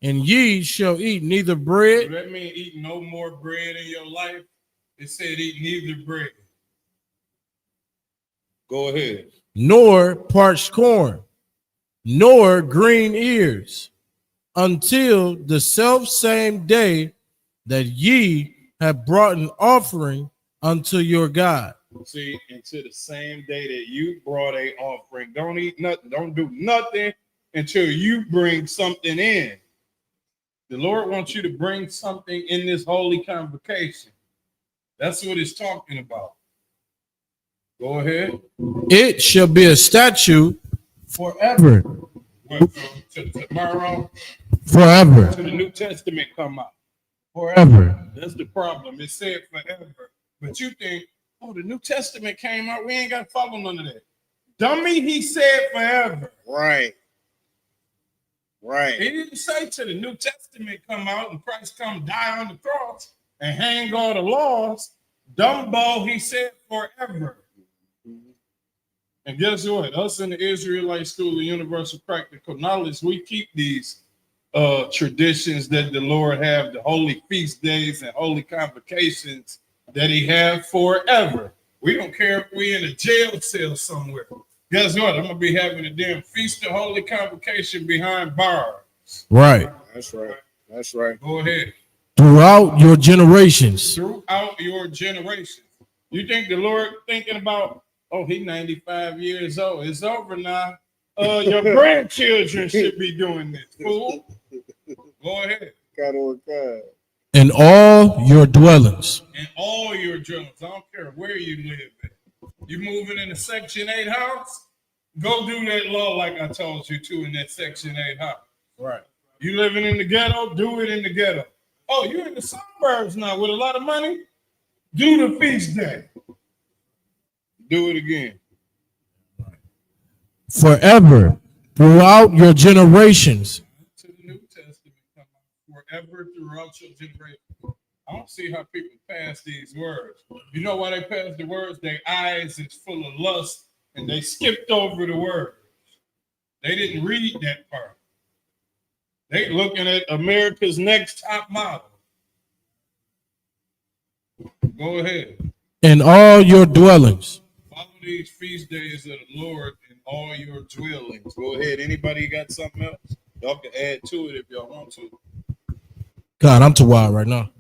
And ye shall eat neither bread. So that means eat no more bread in your life. It said eat neither bread. Go ahead. Nor parched corn, nor green ears, until the self same day that ye have brought an offering unto your God. See, until the same day that you brought a offering. Don't eat nothing. Don't do nothing until you bring something in. The Lord wants you to bring something in this holy convocation. That's what it's talking about. Go ahead. It shall be a statute forever. What, to tomorrow? Forever. To the New Testament come out. Forever. That's the problem. It said forever. But you think, oh, the New Testament came out. We ain't got to follow none of that. Dummy, he said forever. Right. Right. He didn't say to the New Testament come out and Christ come die on the cross and hang all the laws. Dumbo, he said forever. And guess what? Us in the Israelite School of Universal Practical Knowledge, we keep these traditions that the Lord have, the holy feast days and holy convocations that he have forever. We don't care if we in a jail cell somewhere. Guess what? I'm going to be having a damn feast of holy convocation behind bars. Right. That's right. That's right. Go ahead. Throughout your generations. Throughout your generations. You think the Lord thinking about, oh, he's 95 years old. It's over now. Your grandchildren should be doing this, fool. Go ahead. God, oh God. In all your dwellings. In all your dwellings. I don't care where you live at. You moving in a Section 8 house? Go do that law like I told you to in that Section 8 house. Right. You living in the ghetto? Do it in the ghetto. Oh, you in the suburbs now with a lot of money? Do the feast day. Do it again. Forever. Throughout your generations. To the New Testament come out. Forever throughout your generation. I don't see how people pass these words. You know why they pass the words? Their eyes is full of lust and they skipped over the words. They didn't read that part. They looking at America's Next Top Model. Go ahead. in all your dwellings. Follow these feast days of the Lord in all your dwellings. Go ahead. Anybody got something else? Y'all can add to it if y'all want to. God, I'm too wild right now.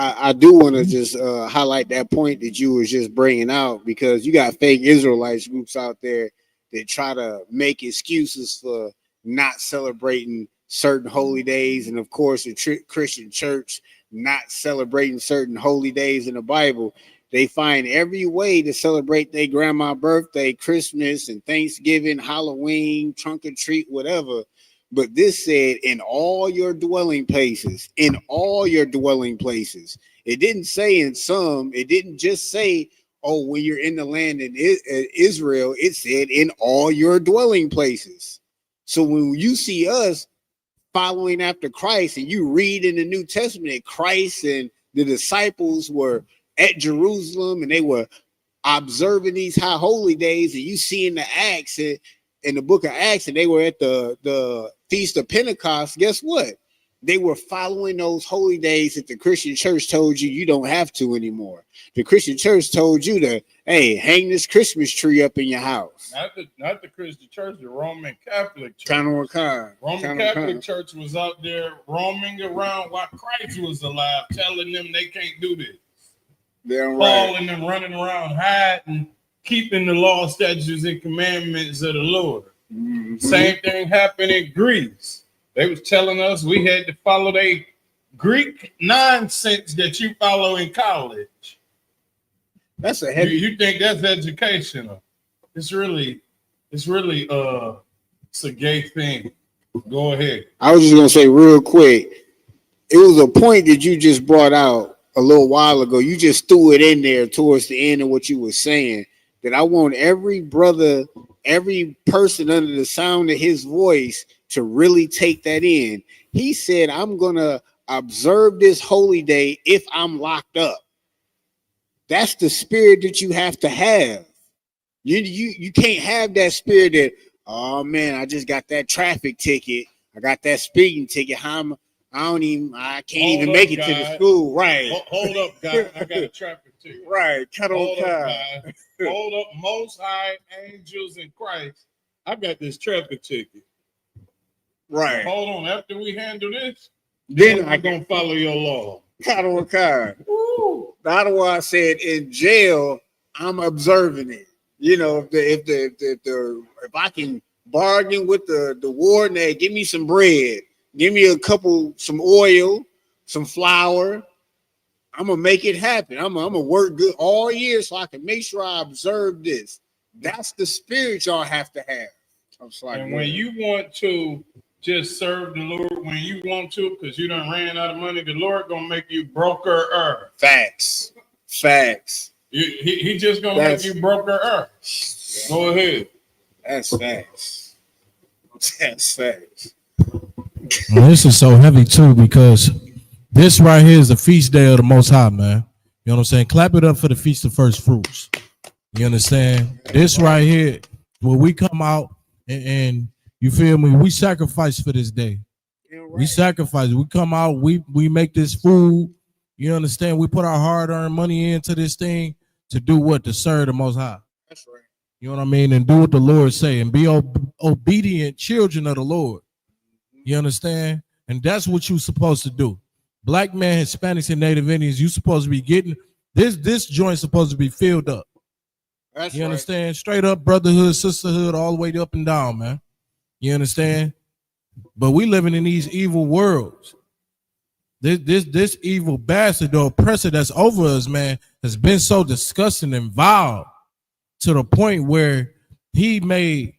I do want to just highlight that point that you was just bringing out, because you got fake Israelites groups out there that try to make excuses for not celebrating certain holy days, and of course the Christian church not celebrating certain holy days in the Bible. They find every way to celebrate their grandma's birthday, Christmas and Thanksgiving, Halloween, trunk or treat, whatever. But this said, in all your dwelling places, in all your dwelling places. It didn't say in some, it didn't just say, oh, when you're in the land in Israel, it said in all your dwelling places. So when you see us following after Christ, and you read in the New Testament that Christ and the disciples were at Jerusalem and they were observing these high holy days, and you see in the Acts, in the book of Acts, and they were at the Feast of Pentecost, guess what? They were following those holy days that the Christian church told you don't have to anymore. The Christian church told you to, hey, hang this Christmas tree up in your house. Not the Christian church, the Roman Catholic Church. Roman Catholic Church was out there roaming around while Christ was alive, telling them they can't do this. They're Paul right. and them running around hiding, keeping the law, statutes, and commandments of the Lord. Mm-hmm. Same thing happened in Greece. They was telling us we had to follow their Greek nonsense that you follow in college. That's a heavy. You think that's educational? It's really it's a gay thing. Go ahead. I was just gonna say real quick, it was a point that you just brought out a little while ago. You just threw it in there towards the end of what you were saying, that I want every brother, every person under the sound of his voice to really take that in. He said, I'm gonna observe this holy day if I'm locked up. That's the spirit that you have to have. You can't have that spirit that, oh man, I just got that traffic ticket, I got that speeding ticket. I can't even make it to the school. Right. Hold up, guy. I got a traffic ticket. Right. Hold up, guy. Hold up, Most High angels in Christ. I got this traffic ticket. Right. Hold on. After we handle this, then I'm gonna follow your law. That's why I said in jail, I'm observing it. You know, if I can bargain with the warden, hey, give me some bread, give me some oil, some flour, I'm gonna make it happen. I'm gonna work good all year so I can make sure I observe this. That's the spirit y'all have to have. And when you want to just serve the Lord, when you want to, because you done ran out of money, the Lord gonna make you broker. Facts. He just gonna make you broker. Go ahead. That's facts. Well, this is so heavy too, because this right here is the feast day of the Most High, man. You know what I'm saying? Clap it up for the Feast of First Fruits. You understand? This right here, when we come out and you feel me, we sacrifice for this day. We sacrifice. We come out, we make this food. You understand? We put our hard-earned money into this thing to do what? To serve the Most High. That's right. You know what I mean? And do what the Lord say and be obedient children of the Lord. You understand? And that's what you're supposed to do. Black man, Hispanics, and Native Indians, you supposed to be getting this joint supposed to be filled up. That's you understand? Straight up brotherhood, sisterhood, all the way up and down, man. You understand? But we living in these evil worlds. This evil bastard, the oppressor that's over us, man, has been so disgusting and vile to the point where he made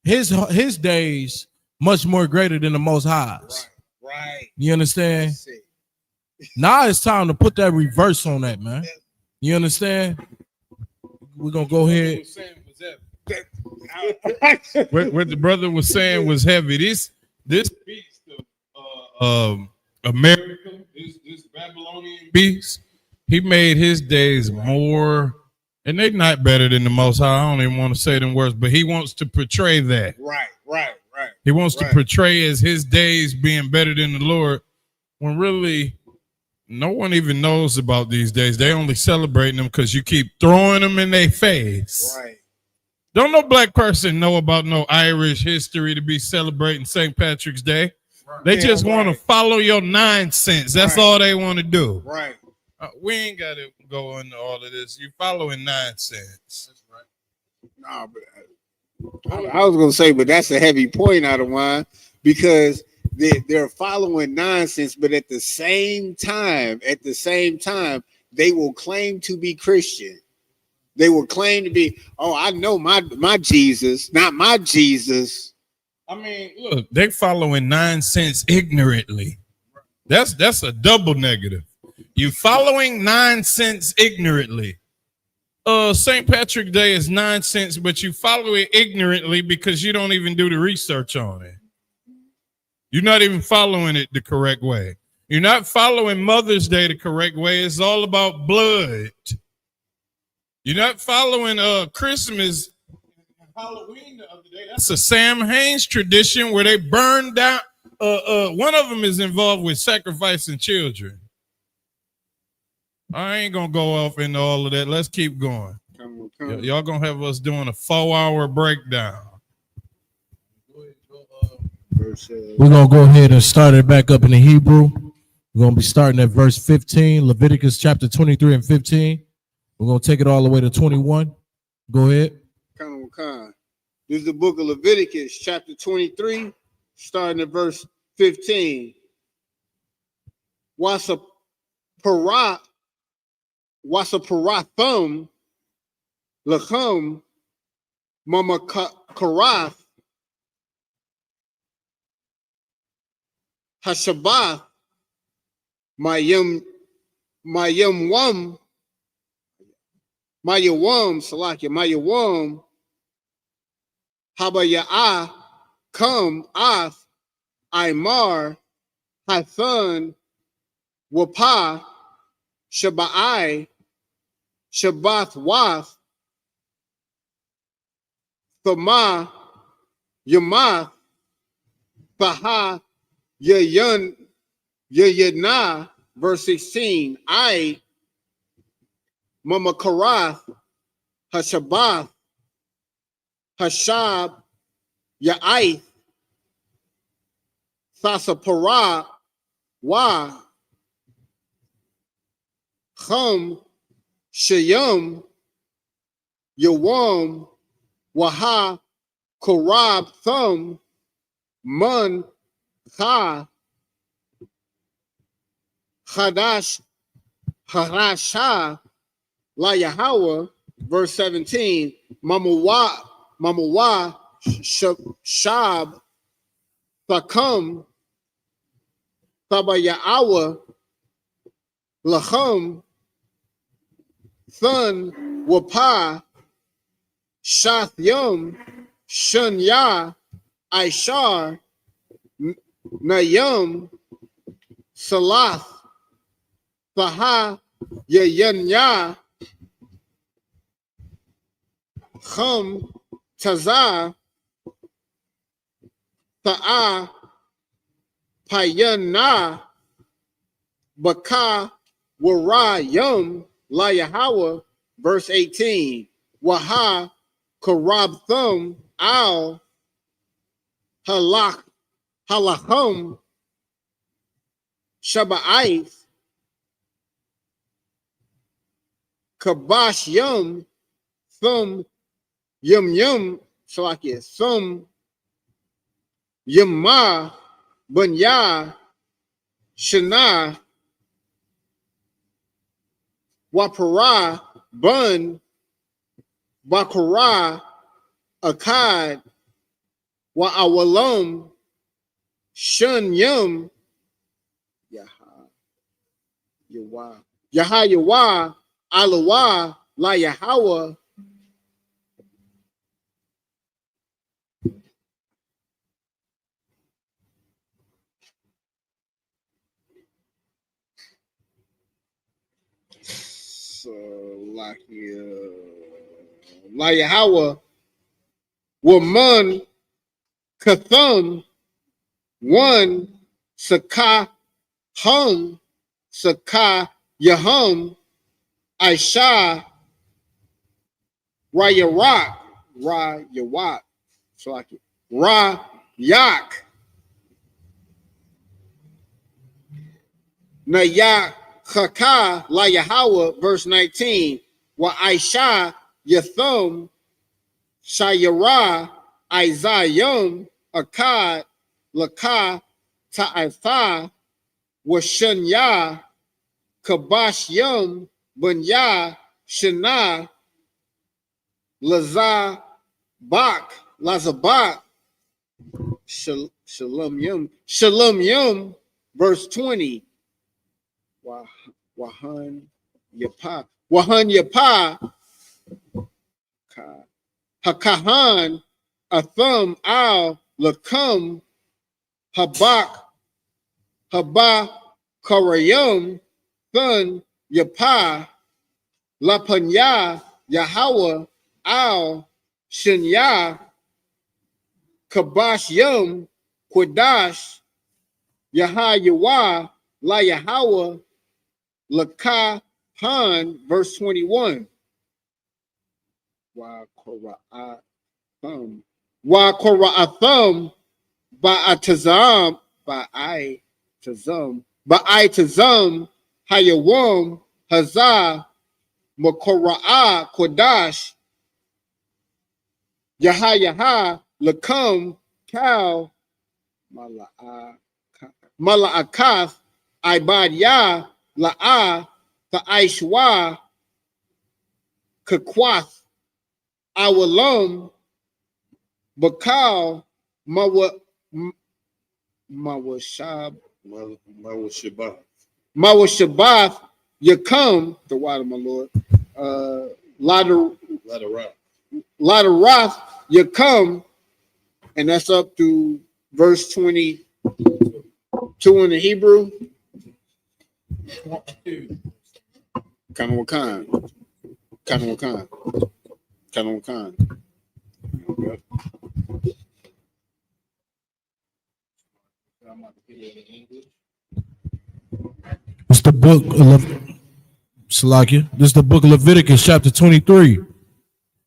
his days much more greater than the Most High's. Right. You understand? Now it's time to put that reverse on that, man. You understand? We're gonna go ahead. What the brother was saying was heavy. This beast of America, this Babylonian beast, he made his days more, and they're not better than the Most High. I don't even want to say them words, but he wants to portray that. Right. He wants to portray as his days being better than the Lord, when really No one even knows about these days. They only celebrating them because you keep throwing them in their face. Right. Don't no black person know about no Irish history to be celebrating St. Patrick's Day. They just want to follow your nonsense. That's all they want to do. Right. We ain't got to go into all of this. You following nonsense. That's right. Nah, but I was gonna say, but that's a heavy point out of mine because they're following nonsense, but at the same time, they will claim to be Christian. They will claim to be, oh, I know my Jesus, not my Jesus. I mean, look, they following nonsense ignorantly. That's a double negative. You following nonsense ignorantly. St. Patrick's Day is nonsense, but you follow it ignorantly because you don't even do the research on it. You're not even following it the correct way. You're not following Mother's Day the correct way. It's all about blood. You're not following Christmas, Halloween the other day. That's a Sam Haines tradition where they burn down. One of them is involved with sacrificing children. I ain't gonna go off into all of that. Let's keep going. Y'all gonna have us doing a 4-hour breakdown. We're gonna go ahead and start it back up in the Hebrew. We're gonna be starting at verse 15, Leviticus chapter 23 and 15. We're going to take it all the way to 21. Go ahead. This is the book of Leviticus, chapter 23, starting at verse 15. Wasaparathum lachum mamakarath hashabath mayam Mayawam, Habaya'ah, Kum, Ath, Imar, Hathan, Wapa, Shabbai, Shabbath Wath, Thama, Yamath, Baha, Yayana, verse 16, I, Mama Karath, Hashabath, Hashab, Ya'ith, Thasapara, Wa, Chum, Shayum, Yawam, Waha, Korab, Thum, Mun, Cha, Hadash, Harasha, La Yahweh, verse 17, Mamawa, Shab, Thakam, Thabayawa, Lachum, Thun, Wapa, Shath Yum, Shunya, Aishar, Nayum, Salath, Thaha, Yayanya, Chum, Tazah, Ta'a, Payana, Baka, Wara, Yum, La Yahweh, verse 18, Waha, Karab Thum, Al, Halach, Halachum, Shaba'ith, Kabash Yum, Thum, Yum, Salakia, Thum, Yumma, Bunya, Shana, Wapara, Bun, Bakara, Akkad, Wa'awalum, Shun Yum, Yaha, Alawa, La Yahweh, La Yahweh, Waman, Kathum, one, Sakah, Hum, Saka Yahum, Aisha, Rayarak, Rayawak, Rayak, Nayak Chaka La Yahweh, verse 19. Wa Aisha Yathum Shayara Isayum Akkad Laka Ta'afa Washunya Kabash Yum Bunya Shana Lazabak Lazabak Shalom Yum, verse 20. Wahan Yapa Hakahan Athum Al Lakum Habak Haba Karayum Thun Yapa Lapanya Yahweh Al Shinya Kabash Yum Quadash Yahayawa La Yahweh Laka Han, verse 21. Wa Kora'athum Ba'atazam Ba'itazam Hayawam Hazah Makora'a Kodash Yahayaha Lakum Kal Mala'akath Ibad Yah La'a Ta'aishwa Kakwath Awalum Bakal Mawashabath Yakum, the water, my Lord. Ladarath Yakum, and that's up to verse 22 in the Hebrew. Kanawakan. It's the book of Salakia. This is the book of Leviticus, chapter 23,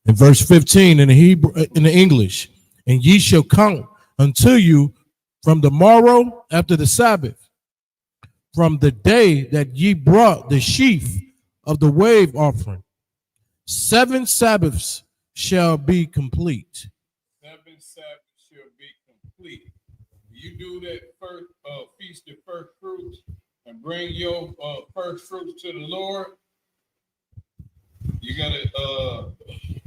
and verse 15 in the Hebrew, in the English. And ye shall count unto you from the morrow after the Sabbath, from the day that ye brought the sheaf of the wave offering. 7 Sabbaths shall be complete. 7 Sabbaths shall be complete. You do that first feast of first fruits and bring your first fruits to the Lord. You gotta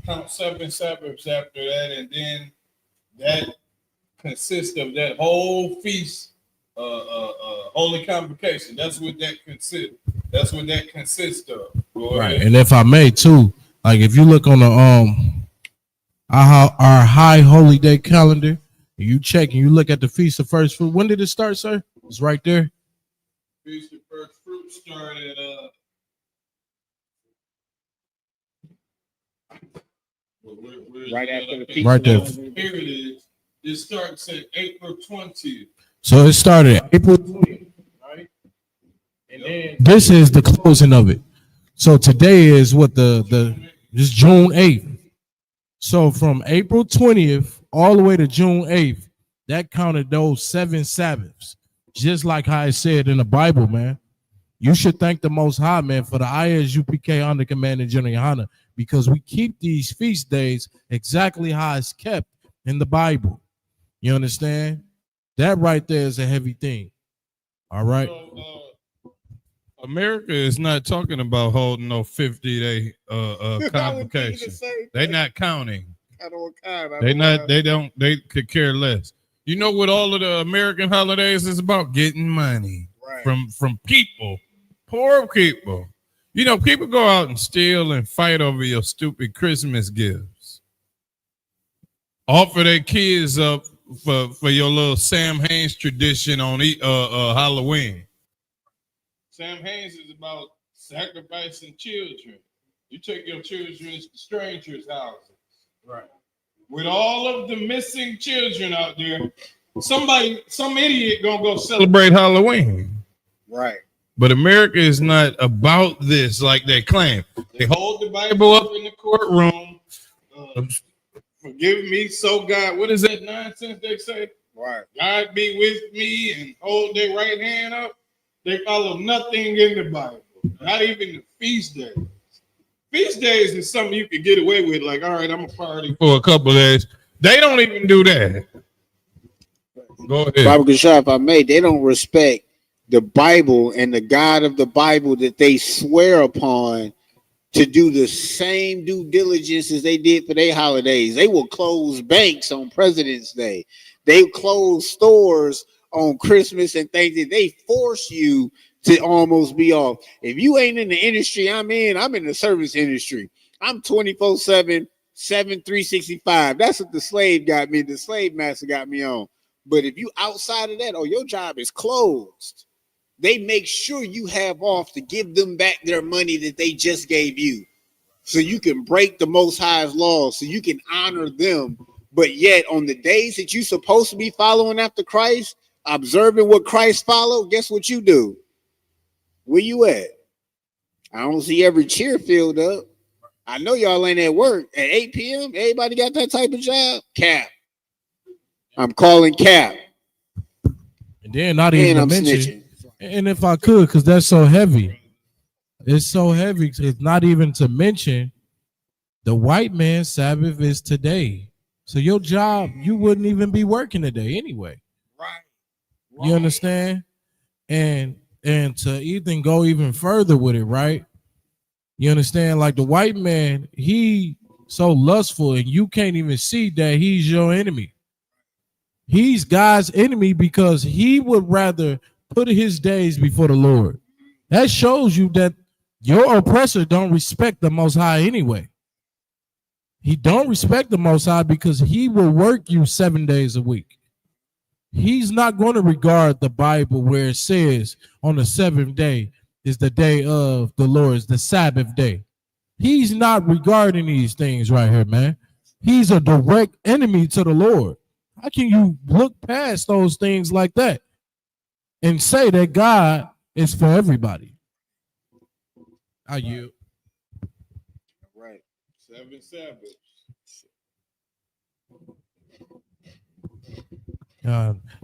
count 7 Sabbaths after that, and then that consists of that whole feast, holy convocation. That's what that consists. That's what that consists of. Right, and if I may too, like if you look on the our high holy day calendar, you check and you look at the feast of first fruit. When did it start, sir? It's right there. Feast of first fruit started Right after the feast. Right there. Here it is. It starts at April 20th. So it started April 20th, right? And then this is the closing of it. So today is what this June 8th. So from April 20th all the way to June 8th, that counted those 7 Sabbaths. Just like how it said in the Bible, man. You should thank the Most High, man, for the ISUPK under command of General Yohana, because we keep these feast days exactly how it's kept in the Bible. You understand? That right there is a heavy thing. All right. So, America is not talking about holding no 50-day convocation. They're not counting. They could care less. You know what all of the American holidays is about? Getting money from people, poor people. You know, people go out and steal and fight over your stupid Christmas gifts. Offer their kids up for your little Sam Haines tradition on Halloween. Sam Haines is about sacrificing children. You take your children to strangers' houses. Right. With all of the missing children out there, some idiot gonna go celebrate Halloween. Right. But America is not about this like they claim. They hold the Bible up in the courtroom. Forgive me, so God. What is that nonsense they say? Right. God be with me and hold their right hand up. They follow nothing in the Bible, not even the feast days. Feast days is something you could get away with, like, all right, I'm a party for a couple of days. They don't even do that. Go ahead. Bible Kashaf, if I may, they don't respect the Bible and the God of the Bible that they swear upon to do the same due diligence as they did for their holidays. They will close banks on President's Day. They close stores on Christmas and things that they force you to almost be off. If you ain't in the industry I'm in the service industry. I'm 24/7, 365. That's what the slave got me. The slave master got me on. But if you outside of that, your job is closed. They make sure you have off to give them back their money that they just gave you. So you can break the Most High's laws, so you can honor them. But yet on the days that you're supposed to be following after Christ, observing what Christ followed, guess what you do? Where you at? I don't see every chair filled up. I know y'all ain't at work at 8 p.m. Everybody got that type of job? Cap. I'm calling cap. And then not even to mention, snitching. And if I could, because that's so heavy. It's so heavy. It's not even to mention the white man's Sabbath is today. So your job, you wouldn't even be working today anyway. Right. You understand? And to even go even further with it, right? You understand? Like the white man, he so lustful, and you can't even see that he's your enemy. He's God's enemy because he would rather put his days before the Lord. That shows you that your oppressor don't respect the Most High anyway. He don't respect the Most High because he will work you 7 days a week. He's not going to regard the Bible where it says on the seventh day is the day of the Lord's, the Sabbath day. He's not regarding these things right here, man. He's a direct enemy to the Lord. How can you look past those things like that and say that God is for everybody? Are you? Right. 7 Sabbaths.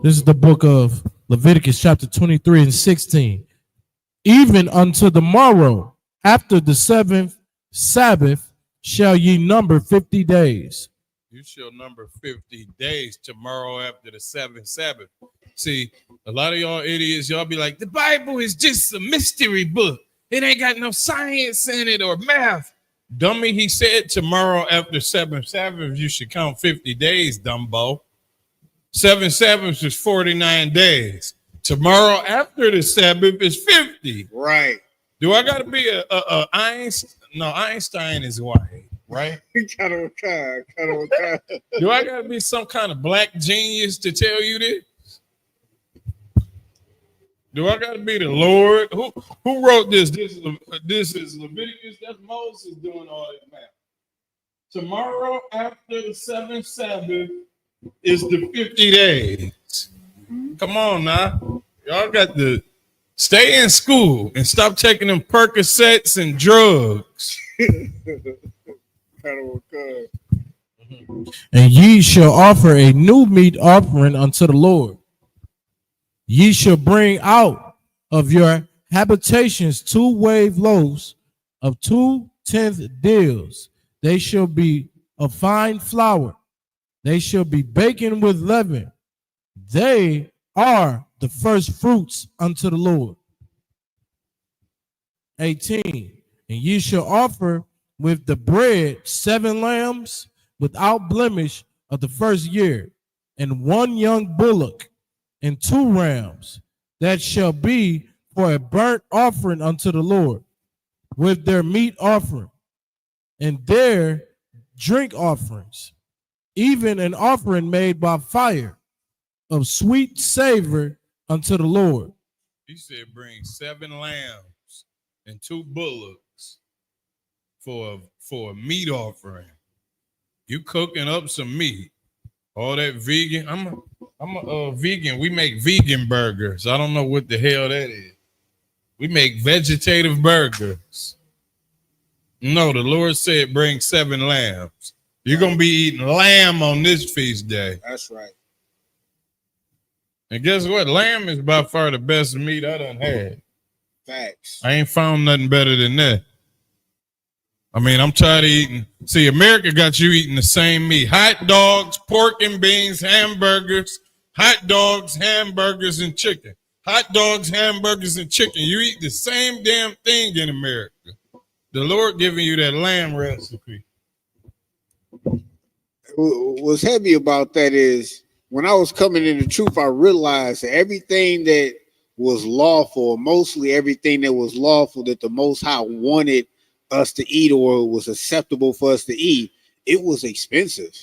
This is the book of Leviticus chapter 23 and 16. Even unto the morrow, after the seventh Sabbath, shall ye number 50 days. You shall number 50 days tomorrow after the seventh Sabbath. See, a lot of y'all idiots, y'all be like, the Bible is just a mystery book. It ain't got no science in it or math. Dummy, he said tomorrow after seventh Sabbath, you should count 50 days, dumbo. 7 Sabbaths is 49 days. Tomorrow after the Sabbath is 50. Right. Do I got to be a Einstein? No, Einstein is white, right? Do I got to be some kind of black genius to tell you this? Do I got to be the Lord? Who wrote this? This is Leviticus. That's Moses doing all this math. Tomorrow after the seventh Sabbath is the 50 days. Come on now. Y'all got to stay in school and stop taking them Percocets and drugs. And ye shall offer a new meat offering unto the Lord. Ye shall bring out of your habitations 2 wave loaves of 2/10 deals. They shall be of fine flour. They shall be baken with leaven. They are the first fruits unto the Lord. 18. And ye shall offer with the bread 7 lambs without blemish of the first year, and 1 young bullock, and 2 rams, that shall be for a burnt offering unto the Lord, with their meat offering, and their drink offerings, even an offering made by fire of sweet savor unto the Lord. He said bring 7 lambs and 2 bullocks for a meat offering. You cooking up some meat. All that vegan. I'm a vegan. We make vegan burgers. I don't know what the hell that is. We make vegetative burgers. No, the Lord said bring 7 lambs. You're going to be eating lamb on this feast day. That's right. And guess what? Lamb is by far the best meat I done had. Facts. I ain't found nothing better than that. I mean, I'm tired of eating. See, America got you eating the same meat. Hot dogs, pork and beans, hamburgers, hot dogs, hamburgers, and chicken. Hot dogs, hamburgers, and chicken. You eat the same damn thing in America. The Lord giving you that lamb recipe. What's heavy about that is when I was coming into truth, I realized that everything that was lawful, mostly everything that was lawful that the Most High wanted us to eat or was acceptable for us to eat, it was expensive.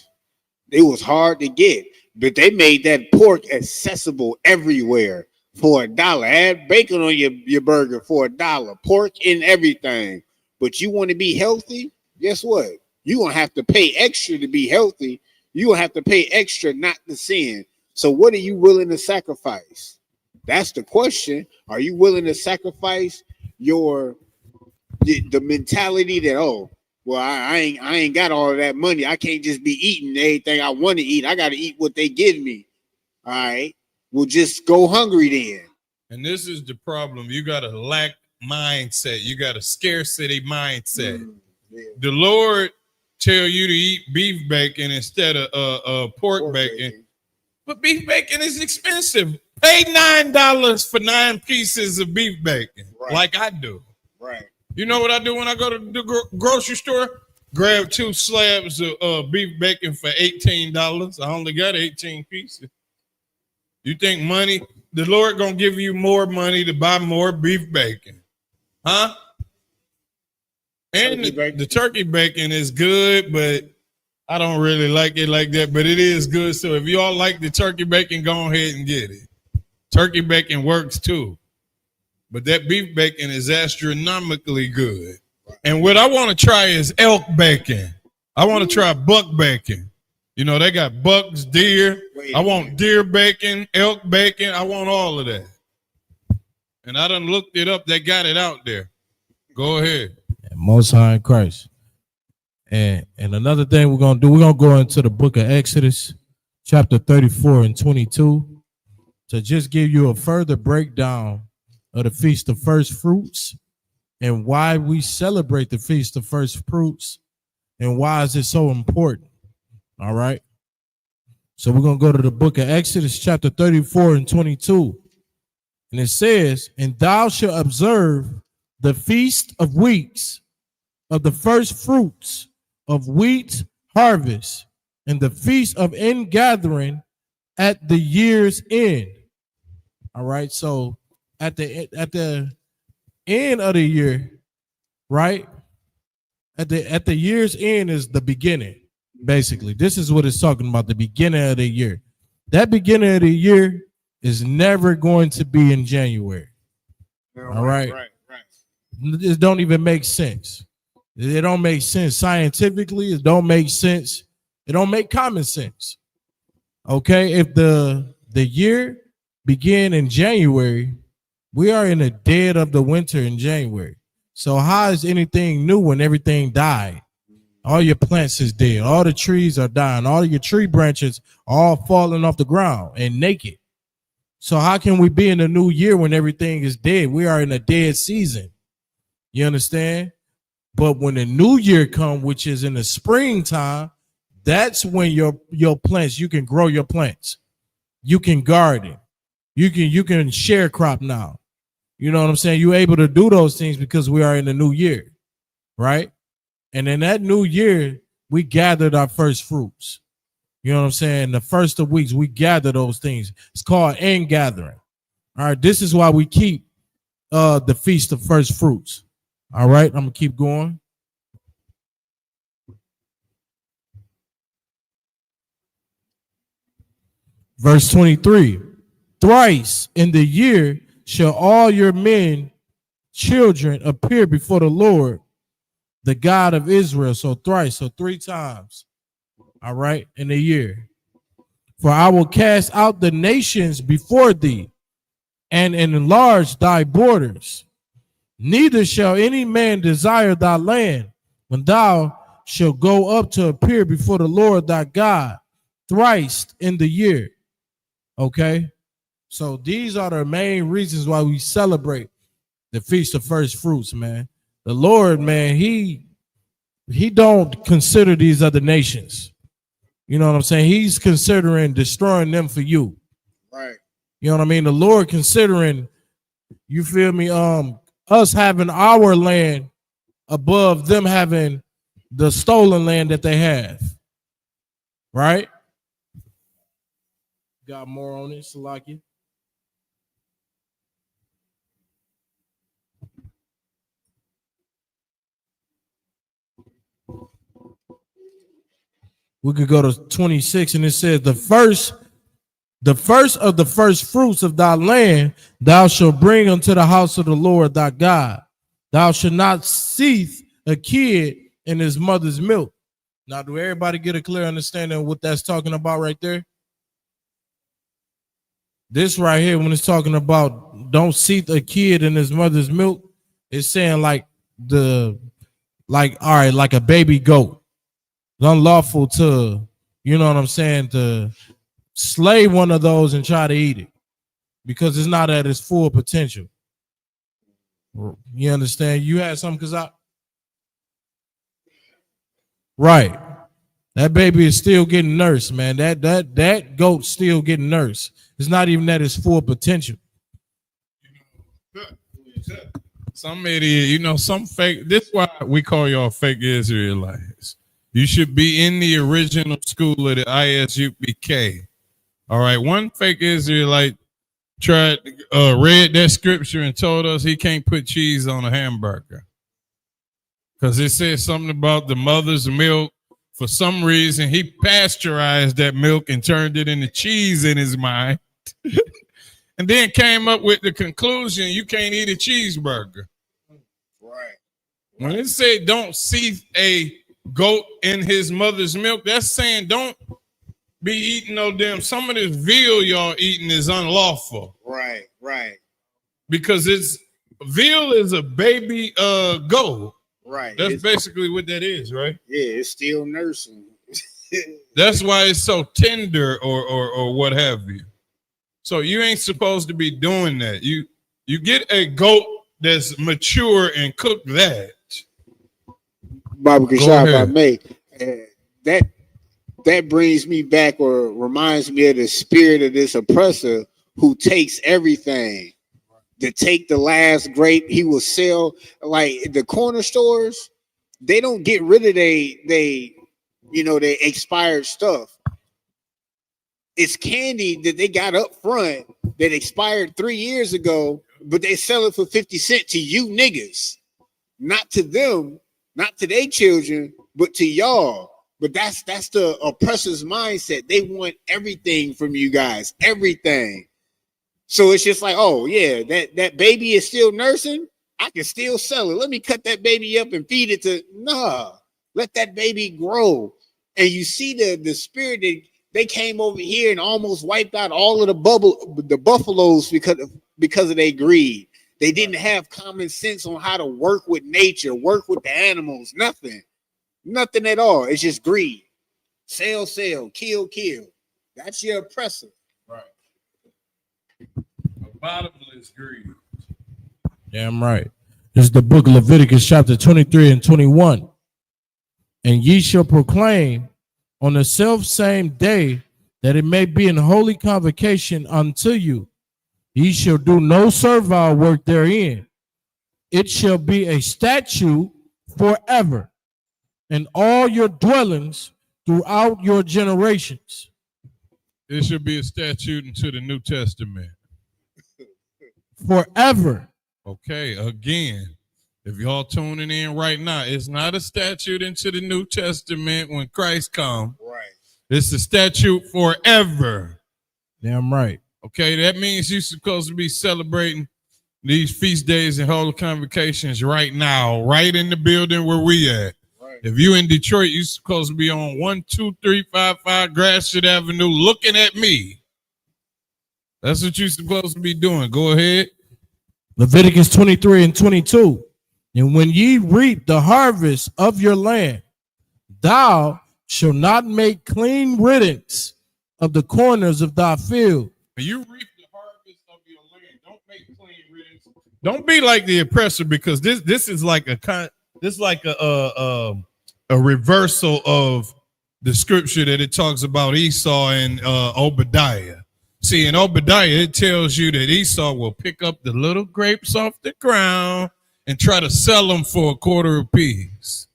It was hard to get, but they made that pork accessible everywhere for $1. Add bacon on your burger for $1, pork and everything. But you want to be healthy? Guess what? You're going to have to pay extra to be healthy. You're going to have to pay extra not to sin. So what are you willing to sacrifice? That's the question. Are you willing to sacrifice the mentality that, oh, well, I ain't got all of that money. I can't just be eating everything I want to eat. I got to eat what they give me. All right. We'll just go hungry then. And this is the problem. You got a lack mindset. You got a scarcity mindset. Yeah. The Lord tell you to eat beef bacon instead of pork bacon. But beef bacon is expensive. Pay $9 for 9 pieces of beef bacon, like I do. Right. You know what I do when I go to the grocery store? Grab 2 slabs of beef bacon for $18. I only got 18 pieces. You think money? The Lord gonna give you more money to buy more beef bacon, huh? And the turkey bacon is good, but I don't really like it like that. But it is good. So if y'all like the turkey bacon, go ahead and get it. Turkey bacon works too. But that beef bacon is astronomically good. And what I want to try is elk bacon. I want to try buck bacon. You know, they got bucks, deer. I want deer bacon, elk bacon. I want all of that. And I done looked it up. They got it out there. Go ahead. Most High in Christ. And another thing we're going to do, we're going to go into the book of Exodus, chapter 34 and 22, to just give you a further breakdown of the Feast of First Fruits and why we celebrate the Feast of First Fruits and why is it so important. All right. So we're going to go to the book of Exodus, chapter 34 and 22. And it says, and thou shalt observe the Feast of Weeks, of the first fruits of wheat harvest, and the feast of ingathering at the year's end. All right. So at the end of the year, right? At the year's end is the beginning. Basically, this is what it's talking about, the beginning of the year. That beginning of the year is never going to be in January. All right. It don't even make sense. It don't make sense scientifically. It don't make sense. It don't make common sense. Okay, if the year begin in January, we are in the dead of the winter in January. So how is anything new when everything died? All your plants is dead. All the trees are dying. All your tree branches are all falling off the ground and naked. So how can we be in the new year when everything is dead? We are in a dead season. You understand? But when the new year comes, which is in the springtime, that's when your plants, you can grow your plants. You can garden. You can share crop now. You know what I'm saying? You're able to do those things because we are in the new year, right? And in that new year, we gathered our first fruits. You know what I'm saying? The first of weeks, we gather those things. It's called ingathering. All right, this is why we keep the Feast of First Fruits. All right, I'm going to keep going. Verse 23, thrice in the year shall all your men, children appear before the Lord, the God of Israel. So thrice, so 3 times. All right, in a year. For I will cast out the nations before thee and enlarge thy borders. Neither shall any man desire thy land when thou shalt go up to appear before the Lord thy God thrice in the year. Okay? So these are the main reasons why we celebrate the Feast of First Fruits, man. The Lord, man, he don't consider these other nations. You know what I'm saying? He's considering destroying them for you. Right. You know what I mean? The Lord considering, you feel me, us having our land above them having the stolen land that they have. Right? Got more on it, Salaki? We could go to 26, and it says, the first of the first fruits of thy land thou shalt bring unto the house of the Lord thy God. Thou shalt not seethe a kid in his mother's milk. Now, do everybody get a clear understanding of what that's talking about right there? This right here, when it's talking about don't seethe a kid in his mother's milk, it's saying like all right, like a baby goat. It's unlawful to, you know what I'm saying, to slay one of those and try to eat it because it's not at its full potential. You understand? You had something, cause right. That baby is still getting nursed, man. That goat's still getting nursed. It's not even at its full potential. Some idiot, some fake. This is why we call y'all fake Israelites. You should be in the original school of the ISUPK. All right. One fake Israelite read that scripture and told us he can't put cheese on a hamburger because it says something about the mother's milk. For some reason, he pasteurized that milk and turned it into cheese in his mind. And then came up with the conclusion you can't eat a cheeseburger. Right. When it said don't seethe a goat in his mother's milk, that's saying don't be eating no damn. Some of this veal y'all eating is unlawful. Right. Because veal is a baby goat. Right. That's basically what that is, right? Yeah, it's still nursing. That's why it's so tender or what have you. So you ain't supposed to be doing that. You get a goat that's mature and cook that. Baba Kashaf, if I may, that brings me back or reminds me of the spirit of this oppressor who takes everything. To take the last grape, he will sell. Like the corner stores, they don't get rid of they expired stuff. It's candy that they got up front that expired 3 years ago, but they sell it for 50 cents to you niggas. Not to them, not to their children, but to y'all. But that's the oppressor's mindset. They want everything from you guys, everything. So it's just like, oh yeah, that baby is still nursing. I can still sell it. Let me cut that baby up and feed it to let that baby grow. And you see the spirit that they came over here and almost wiped out all of the buffaloes because of their greed. They didn't have common sense on how to work with nature, work with the animals, nothing at all. It's just greed. Sell, kill. That's your oppressor. Right. Bottomless greed. Damn right. This is the book of Leviticus chapter 23 and 21. And ye shall proclaim on the self same day that it may be an holy convocation unto you. Ye shall do no servile work therein. It shall be a statute forever in all your dwellings throughout your generations. It should be a statute into the New Testament. Forever. Okay, again, if y'all tuning in right now, it's not a statute into the New Testament when Christ comes. Right. It's a statute forever. Damn right. Okay, that means you're supposed to be celebrating these feast days and holy convocations right now, right in the building where we at. Right. If you in Detroit, you're supposed to be on 12355 Gratiot Avenue looking at me. That's what you're supposed to be doing. Go ahead. Leviticus 23 and 22. And when ye reap the harvest of your land, thou shalt not make clean riddance of the corners of thy field. When you reap the harvest of your land, don't make clean riddance. Don't be like the oppressor, because this is like a reversal of the scripture that it talks about Esau and Obadiah. See, in Obadiah, it tells you that Esau will pick up the little grapes off the ground and try to sell them for a quarter apiece.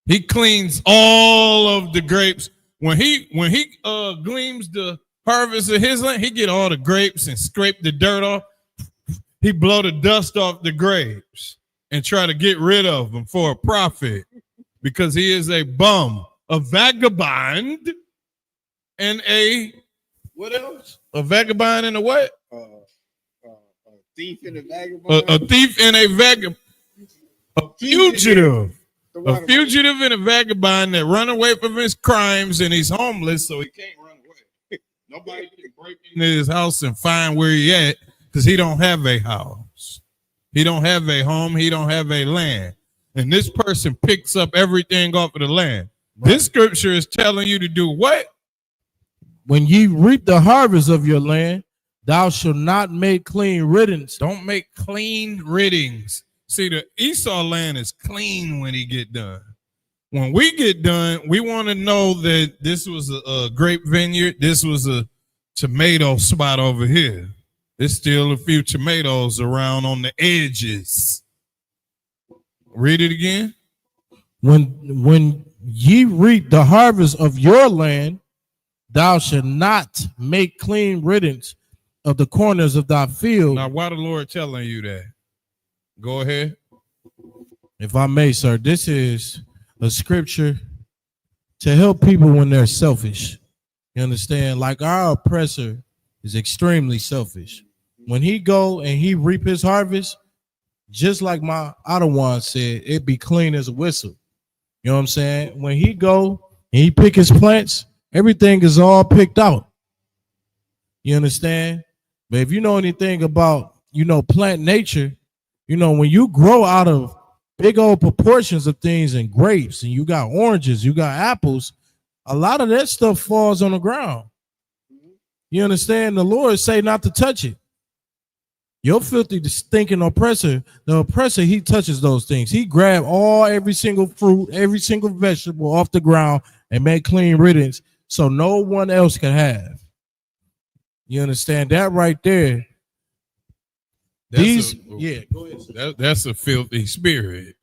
He cleans all of the grapes. When he gleans the harvest of his land, he get all the grapes and scrape the dirt off. He blow the dust off the grapes and try to get rid of them for a profit, because he is a bum, a vagabond, and a what else? A vagabond and a what? Thief and a vagabond. A thief and a vagabond. A fugitive. A fugitive and a vagabond that run away from his crimes, and he's homeless, so he can't run away. Nobody can break into his house and find where he at, because he don't have a house. He don't have a home. He don't have a land. And this person picks up everything off of the land. Right. This scripture is telling you to do what? When ye reap the harvest of your land, thou shalt not make clean riddance. Don't make clean riddings. See, the Esau land is clean when he get done. When we get done, we want to know that this was a grape vineyard. This was a tomato spot over here. There's still a few tomatoes around on the edges. Read it again. When ye reap the harvest of your land, thou shalt not make clean riddance of the corners of thy field. Now, why the Lord telling you that? Go ahead. If I may, sir, this is a scripture to help people when they're selfish. You understand? Like, our oppressor is extremely selfish. When he go and he reap his harvest, just like my Ottawa said, it be clean as a whistle. You know what I'm saying? When he go and he pick his plants, everything is all picked out. You understand? But if you know anything about, plant nature, when you grow out of big old proportions of things and grapes, and you got oranges, you got apples, a lot of that stuff falls on the ground. You understand? The Lord say not to touch it. Your filthy, stinking oppressor, the oppressor, he touches those things. He grab every single fruit, every single vegetable off the ground and make clean riddance so no one else can have. You understand that right there? Go ahead. That's a filthy spirit.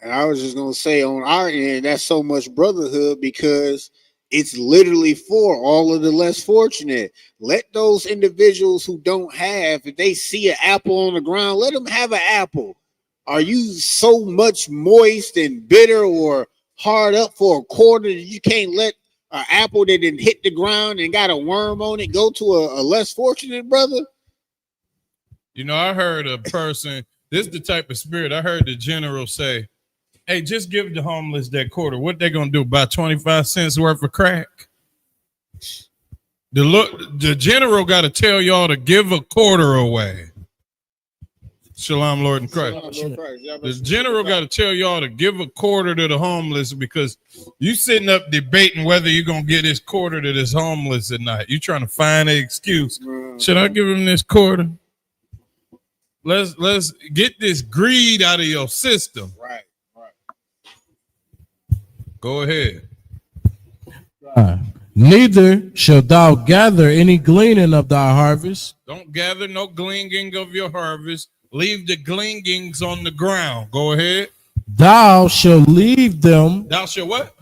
And I was just gonna say, on our end, that's so much brotherhood, because it's literally for all of the less fortunate. Let those individuals who don't have, if they see an apple on the ground, let them have an apple. Are you so much moist and bitter or hard up for a quarter that you can't let an apple that didn't hit the ground and got a worm on it go to a less fortunate brother? I heard a person, this is the type of spirit, I heard the general say, hey, just give the homeless that quarter. What they going to do, buy 25 cents worth of crack? The general got to tell y'all to give a quarter away. Shalom, Lord in Christ. The general got to tell y'all to give a quarter to the homeless, because you sitting up debating whether you're going to get this quarter to this homeless or not. You trying to find an excuse. Should I give him this quarter? Let's get this greed out of your system. Right. Go ahead. Neither shalt thou gather any gleaning of thy harvest. Don't gather no gleaning of your harvest. Leave the gleanings on the ground. Go ahead. Thou shalt leave them. Thou shalt what?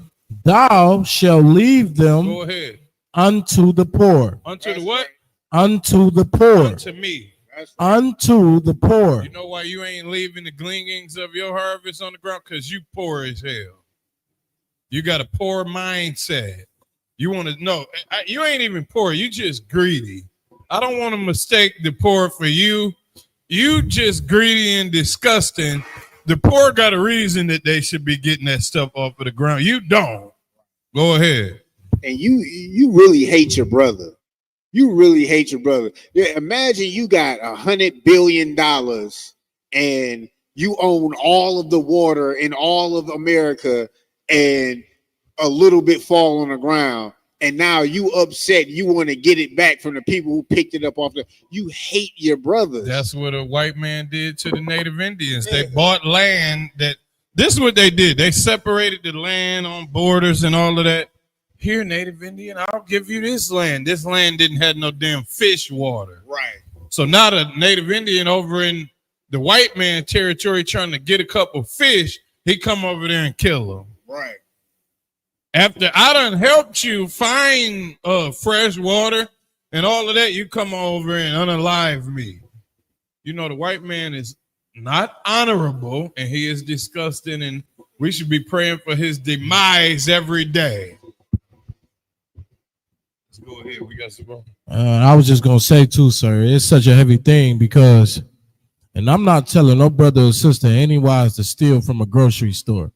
Thou shalt leave them. Go ahead. Unto the poor. Unto the what? Unto the poor. Unto me. Unto the poor. You know why you ain't leaving the gleanings of your harvest on the ground? Because you poor as hell. You got a poor mindset. You want to know, you ain't even poor. You just greedy. I don't want to mistake the poor for you. You just greedy and disgusting. The poor got a reason that they should be getting that stuff off of the ground. You don't. Go ahead. And you really hate your brother. you really hate your brother. Yeah, imagine you got $100 billion and you own all of the water in all of America, and a little bit fall on the ground, and now you upset. You want to get it back from the people who picked it up off the. You hate your brothers. That's what a white man did to the Native Indians. They bought land that. This is what they did. They separated the land on borders and all of that. Here, Native Indian, I'll give you this land. This land didn't have no damn fish water. Right. So now the Native Indian over in the white man territory trying to get a couple fish, he come over there and kill them. Right. After I done helped you find fresh water and all of that, you come over and unalive me. You know, the white man is not honorable, and he is disgusting, and we should be praying for his demise every day. Let's go ahead. We got some more. I was just gonna say too, sir, it's such a heavy thing because, and I'm not telling no brother or sister anywise to steal from a grocery store,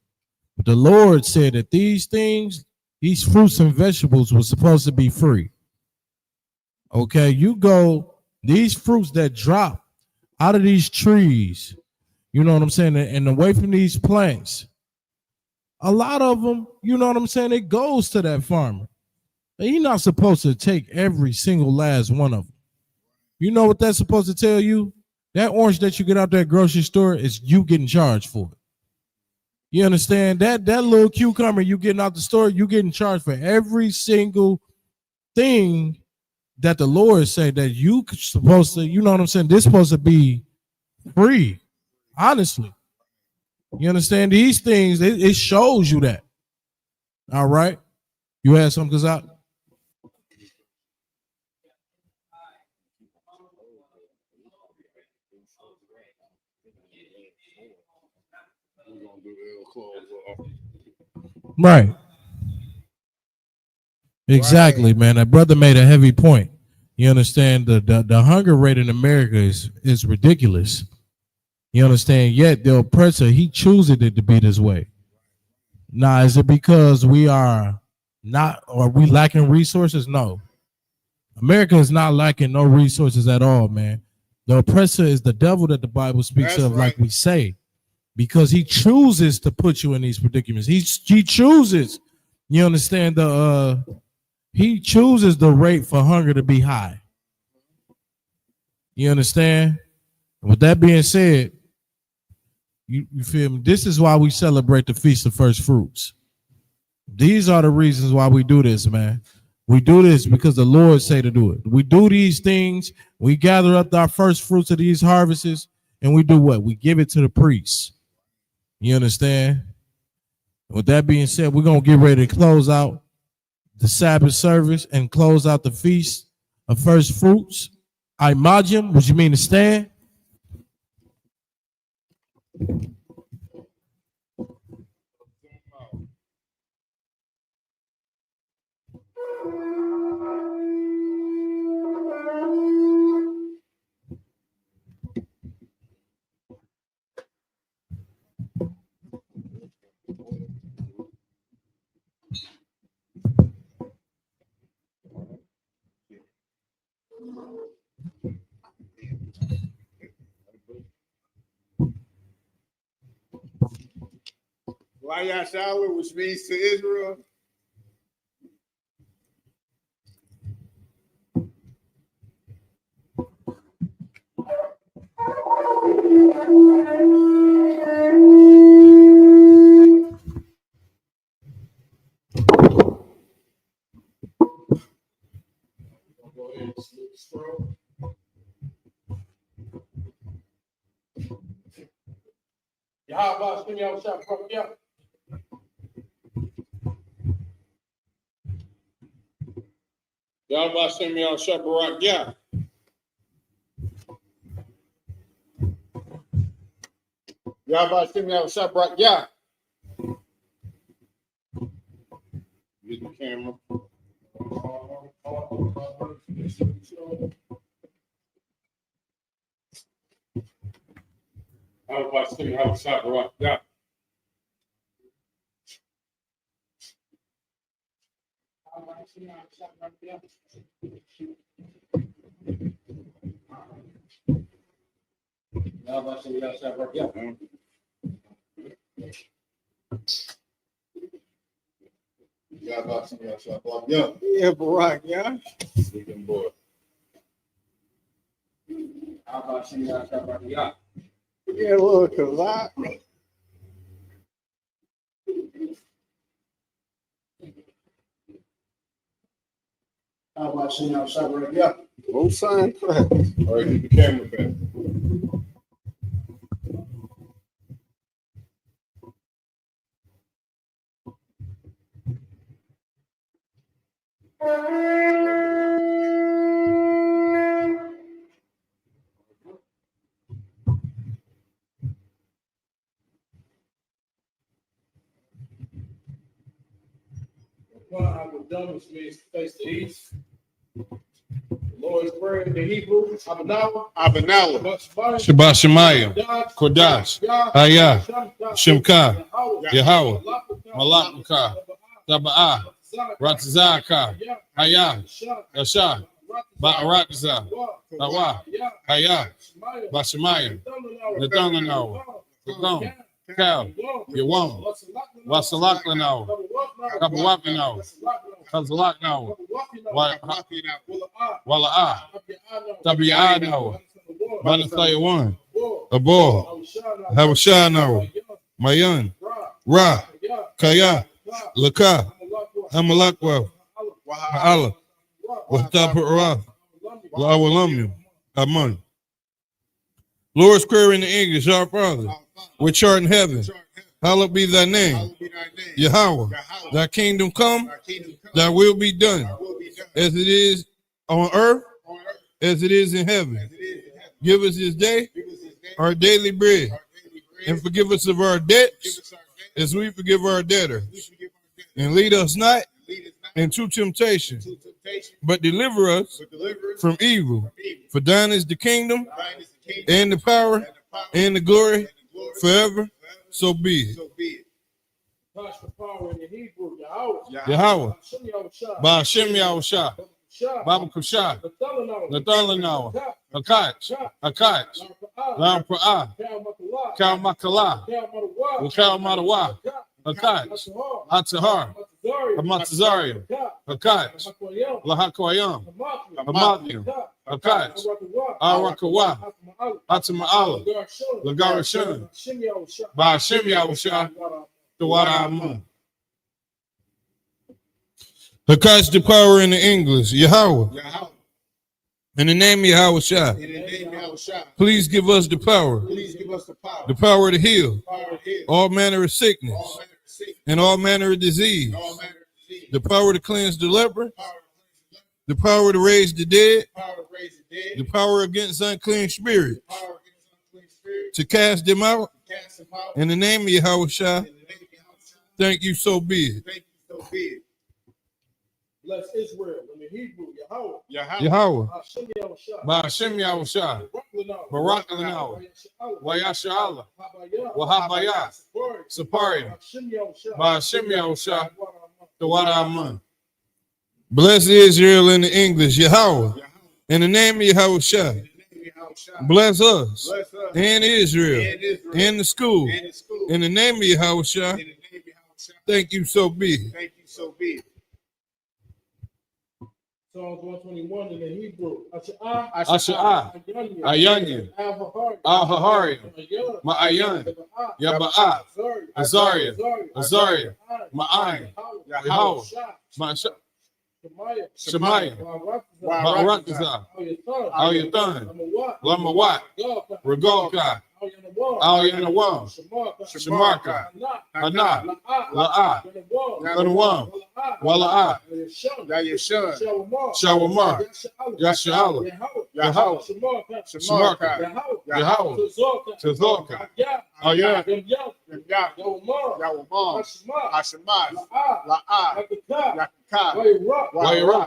but the Lord said that these things, these fruits and vegetables were supposed to be free. Okay, you go, these fruits that drop out of these trees, you know what I'm saying, and away from these plants, a lot of them, you know what I'm saying, it goes to that farmer. He's not supposed to take every single last one of them. You know what that's supposed to tell you? That orange that you get out that grocery store is you getting charged for it. You understand? That little cucumber you getting out the store, you getting charged for every single thing that the Lord said that you supposed to, you know what I'm saying? This supposed to be free, honestly. You understand? These things, it shows you that. All right? You had something, Kazak? Right. Exactly, man. That brother made a heavy point. You understand? The hunger rate in America is ridiculous. You understand? Yet the oppressor, he chooses it to be this way. Now, is it because we are not, or we lacking resources? No. America is not lacking no resources at all, man. The oppressor is the devil that the Bible speaks of, like we say, because he chooses to put you in these predicaments. He chooses, you understand, he chooses the rate for hunger to be high. You understand? With that being said, you feel me? This is why we celebrate the Feast of First Fruits. These are the reasons why we do this, man. We do this because the Lord say to do it. We do these things. We gather up our first fruits of these harvests, and we do what? We give it to the priests. You understand? With that being said, we're going to get ready to close out the Sabbath service and close out the Feast of First Fruits. Imagine, what you mean to stand? Why y'all shower, which means to Israel? Y'all send me out shop, yeah. Y'all about to send me out shop, yeah. Y'all about to send me out shop, yeah. Get the camera. I was about to send me out shop, yeah. Yeah, about some y'all shop block. Yeah. Yeah, Barack, yeah. Freaking boy. Yeah, look, a lot. How about some y'all shop right? Yeah. Both sides. All right, keep the camera back. Abadamus means face the east. The Lord's Prayer in the Hebrew, Abanawa. Shabbat Shemayim, Kodash, Hayah, Shemka, Yahweh, Malak Mukah, Taba'ah, Ratzaka, Hayah, Yashah, Ba'arakza, Tawa, Hayah, Bashemayim, Nathanawa, Pagam, Cal, Yawam, Wasalaklanau, Kabawakanau, Kazalaknau, Wala'ah, Tabi'anau, Manathayawan, Abor, Habashanawa, Mayan, Ra, Kaya, Laka, Hamalakwa, Ha'ala, Watapara, La'awalamyu, Aman. Lord's Prayer in the English, our Father, which art in heaven, hallowed be thy name. Yahweh, thy kingdom come, thy will be done, as it is on earth, as it is in heaven. Give us this day our daily bread, and forgive us of our debts, as we forgive our debtors. And lead us not into temptation, but deliver us from evil. For thine is the kingdom, and the power, and the glory, forever. So be it. Yahweh, Ba'ashem Yahushua, Baba Kushah, Nathalanawa, Hakach, Lam Pra'ah, Kal Makalah, Wakal Madawa, Hakach, Hatahar, Hamatazariah, Hakach, Lahakoyam, Hamathim, Hakach, Arakawa, Hatama'ala, Lagarashan, Ba'ashem Yahushua, Dawada Amun. Hakach the power in the English, Yahweh. In the name of Yahweh Shah, please give us the power to heal all manner of sickness and all manner of disease, the power to cleanse the leper, the power to raise the dead, the power against unclean spirits, to cast them out. In the name of Yahweh Shah, thank you, so be it. Bless Israel in the Hebrew, Yahweh, Ba'ashem Yahushua, Barak Lanawa, Wayasha Allah, Wahabaya, Saparia, Ba'ashem Yahushua, Dawada Aman. Bless Israel in the English, Yahweh. In the name of Yahweh Shah, bless us and Israel and the school. In the name of Yahweh Shah, thank you, so be it. Psalms 121 in the Hebrew. Asha'ah, Ayanyan, Al-Hahariya, Ma'ayan, Yaba'ah, Azariah, Ma'ayan, Yahweh, Shemaiah, Ba'arakazah, Al-Yathan, Lamawat, Regalka, Al-Yanawam, Shemarka, Hanah, La'ah, Ganawam, Wala'ah, Shawamar, Yasha'ala, Yahweh, Shemarka, Yahweh, Tazorka, Ayah, Yawamam, Hashemaz, La'ah, Yakakah, Wayarah,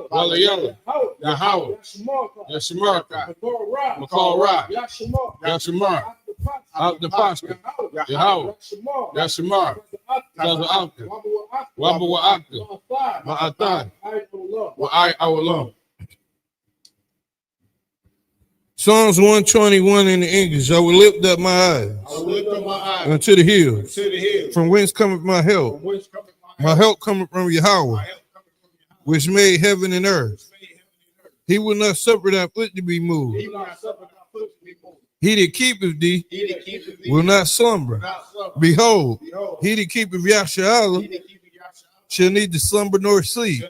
Walayala, Yahweh, Yashamarka, Makal Ra, Yashamar, out the pasture. Yahweh, Yashimar, Taza Alka, Wabba wa Aka, Ma'atan, wa I Awalam. Psalms 121 in the English. I will lift up my eyes unto the hills. From whence cometh my help? My help cometh from Yahweh, which made heaven and earth. He will not suffer thy foot to be moved. He that keepeth thee will not slumber. Behold, he that keepeth Yasharallah shall neither slumber nor sleep.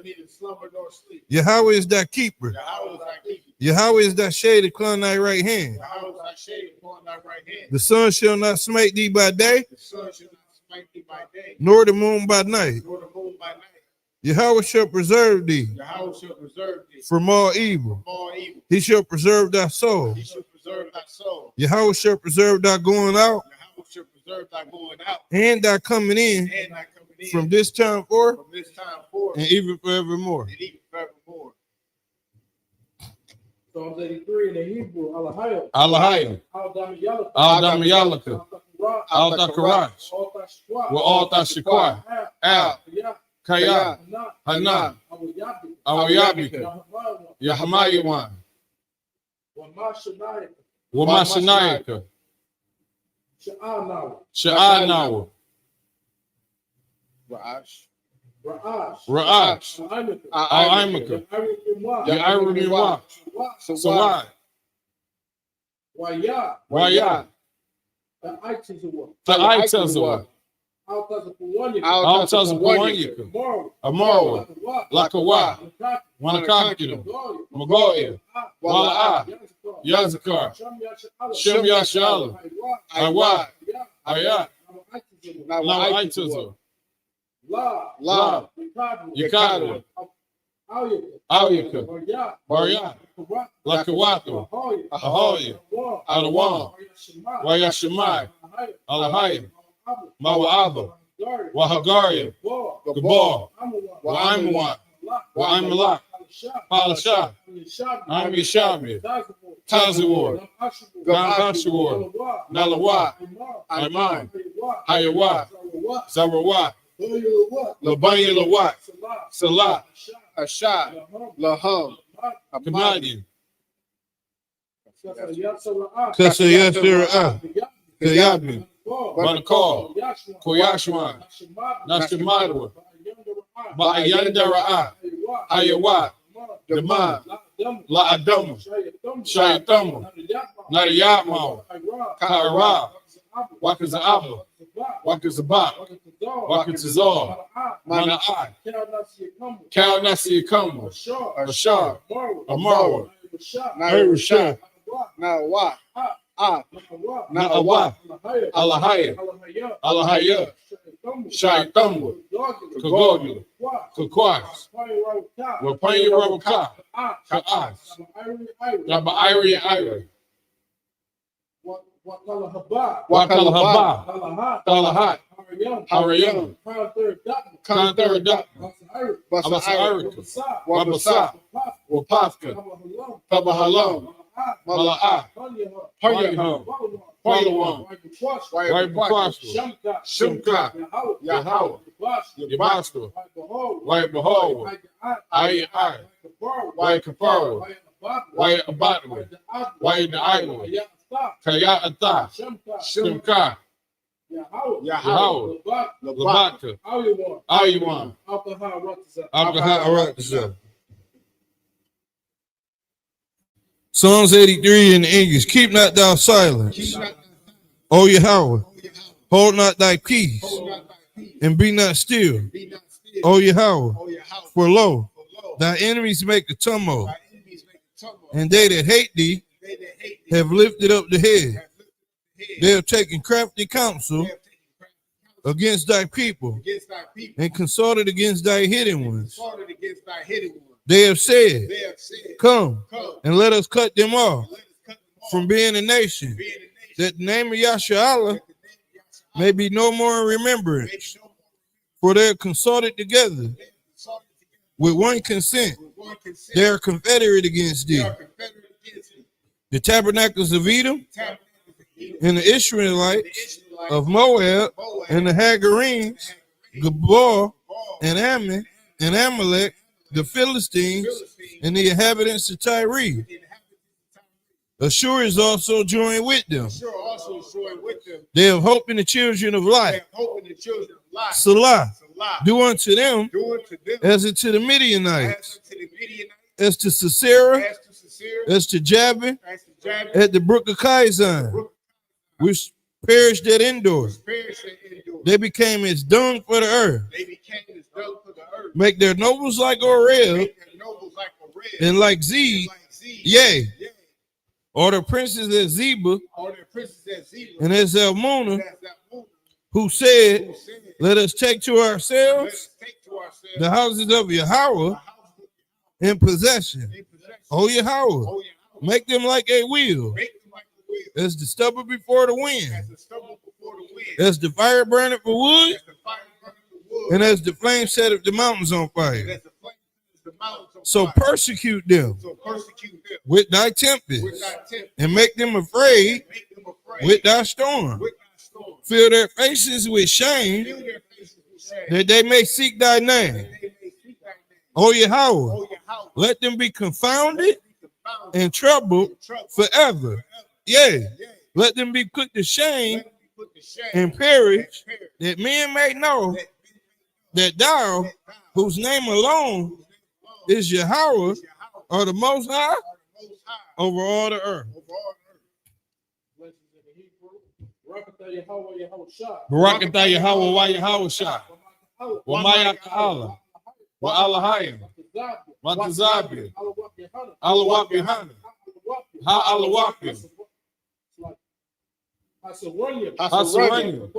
Yahweh is thy keeper. Yahweh is thy shade upon thy right hand. The sun shall not smite thee by day, nor the moon by night. Yahweh shall preserve thee from all evil. He shall preserve thy soul. Yahweh shall preserve thy going out and thy coming in from this time forth and even forevermore. Psalms 83 in the Hebrew, Alahayim, Aldam Yalaka, Aldakarash, wa Alta Shikwa, Al, Kaya, Hana, Awayabika, Yahamayawan, Wamashanayaka, Sha'anawa, Ra'ash, A'imaka, Ya'irimiwa, Sawai, Waya, Ta'aitazawa, Altazapawanyaka, Amorwa, Lakawa, Wanakakido, Magoya, Wala'a, Yazakar, Shem Yashala, Iwa, Ayat, La'aitazawa, La, Yakadwa, Auyaka, Barya, Lakawato, Ahoya, Alawan, Wayashimai, Alahaya, Mawa'aba, Wahagaria, Gabal, Wa'aimawan, Wa'aimalak, Palasha, Amishami, Tazawar, Gambashawar, Nalawa, Aiman, Ayawa, Zarawat, Labanya Lawat, Salah, Ashad, Laham, Kamadian, Kasayasira'ah, Kayabin, Banakal, Koyashwan, Nashimadwa, Ba'ayandara'ah, Hayawat, Daman, La'adamu, Shayatamu, Nariyatmaw, Ka'ara, Wakaza'aba, Wakazabak, Wakazazar, Mana'ai, Kalnasiyakamu, Ashar, Amarwa, Nairusha, Nawa, Na'awa, Alahaya, Alahaya, Shaitamu, Kagogu, Kakwas, Wapanya Rabaka, Ka'as, Naba'iri Iri, Wakalahaba, Talahat, Harayam, Kantharadak, Abasarika, Wabasa, Wapafka, Tabahalam, Mala'ah, Paryaham, Paryawam, Waibukwaswa, Shimka, Yahweh, Yabaska, Waibahawa, Ayai, Waikapara, Waiabatwa, Waidaiwa, Kaya'ata, Shimka, Yahweh, Labaka, Ayuan, Abgaha Arakazah. Psalms 83 in English. Keep not thou silence, O Yahweh. Hold not thy peace, and be not still, O Yahweh. For lo, thy enemies make a tumult, and they that hate thee have lifted up the head. They have taken crafty counsel against thy people, and consulted against thy hidden ones. They have said, come, and let us cut them off from being a nation, that the name of Yasharallah may be no more in remembrance. For they are consulted together with one consent. They are confederate against thee. The tabernacles of Edom and the Israelites of Moab, and the Hagarenes, Gabor, and Ammon, and Amalek, the Philistines, and the inhabitants of Tyre. Ashur is also joined with them. They have hope in the children of light. Salah, do unto them as unto the Midianites, as to Sisera, as to Jabin, at the brook of Kizon, which perished at Endor. They became as dung for the earth. Make their nobles like Oreb, and like Zeb, yea, or the princes at Zebah, and as Zalmunna, who said, let us take to ourselves the houses of Yahweh in possession. O Yahweh, make them like a wheel, as the stubble before the wind, as the fire burneth for wood, and as the flame setteth the mountains on fire. So persecute them with thy tempest, and make them afraid with thy storm. Fill their faces with shame, that they may seek thy name. O Yahweh, let them be confounded and troubled forever. Yea, let them be put to shame and perish, that men may know that thou, whose name alone is Yahweh, are the Most High over all the earth. Barakatah Yahweh wa Yahweh Shah, wa Maya Ka'ala, wa Alahayim, wa Tazabi, Alawap Yohanan, Ha Alawapim, Hasaranyim,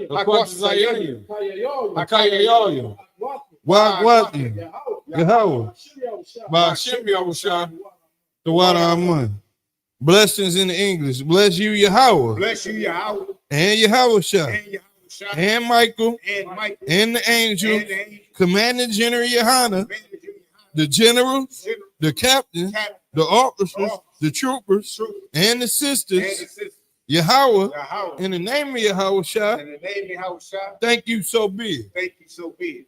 Akwatazayanyim, Akayayoyim, Wagwatim, Yahweh, Ba'ashem Yahushua, the water Amun. Blessings in the English. Bless you, Yahweh. Bless you, Yahweh. And Yahushua. And Michael. And the angel. Commanding General Yohana. The generals. The captains. The officers. The troopers. And the sisters. Yahweh. In the name of Yahushua. Thank you, so be it. Thank you, so be it.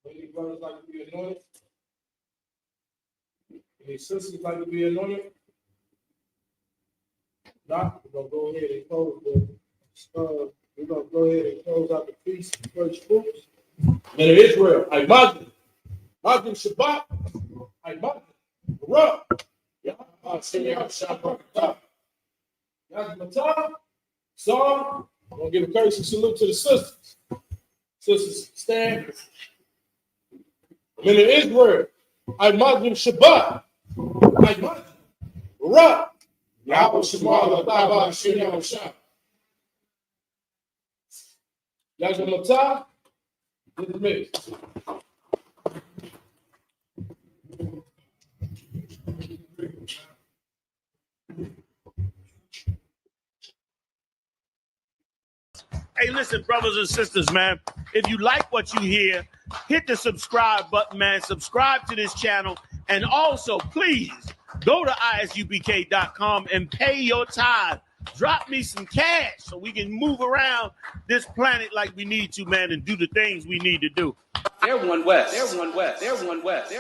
Any brothers like to be anointed? Any sisters like to be anointed? Not, we're gonna go ahead and close out the feast of first fruits. And in Israel, I Magdim Shabbat, I Magdim Ra, Psalm. I'm gonna give a courtesy salute to the sisters. Sisters, stand. And in Israel, I Magdim Shabbat, I Magdim Ra. Yahweh Shemar Lataba Hashem Yahushua. Yahweh Matah, dismissed. Hey, listen, brothers and sisters, man. If you like what you hear, hit the subscribe button, man. Subscribe to this channel. And also, please, go to isupk.com and pay your tithe. Drop me some cash so we can move around this planet like we need to, man, and do the things we need to do. They're one West. They're one West. They're one West.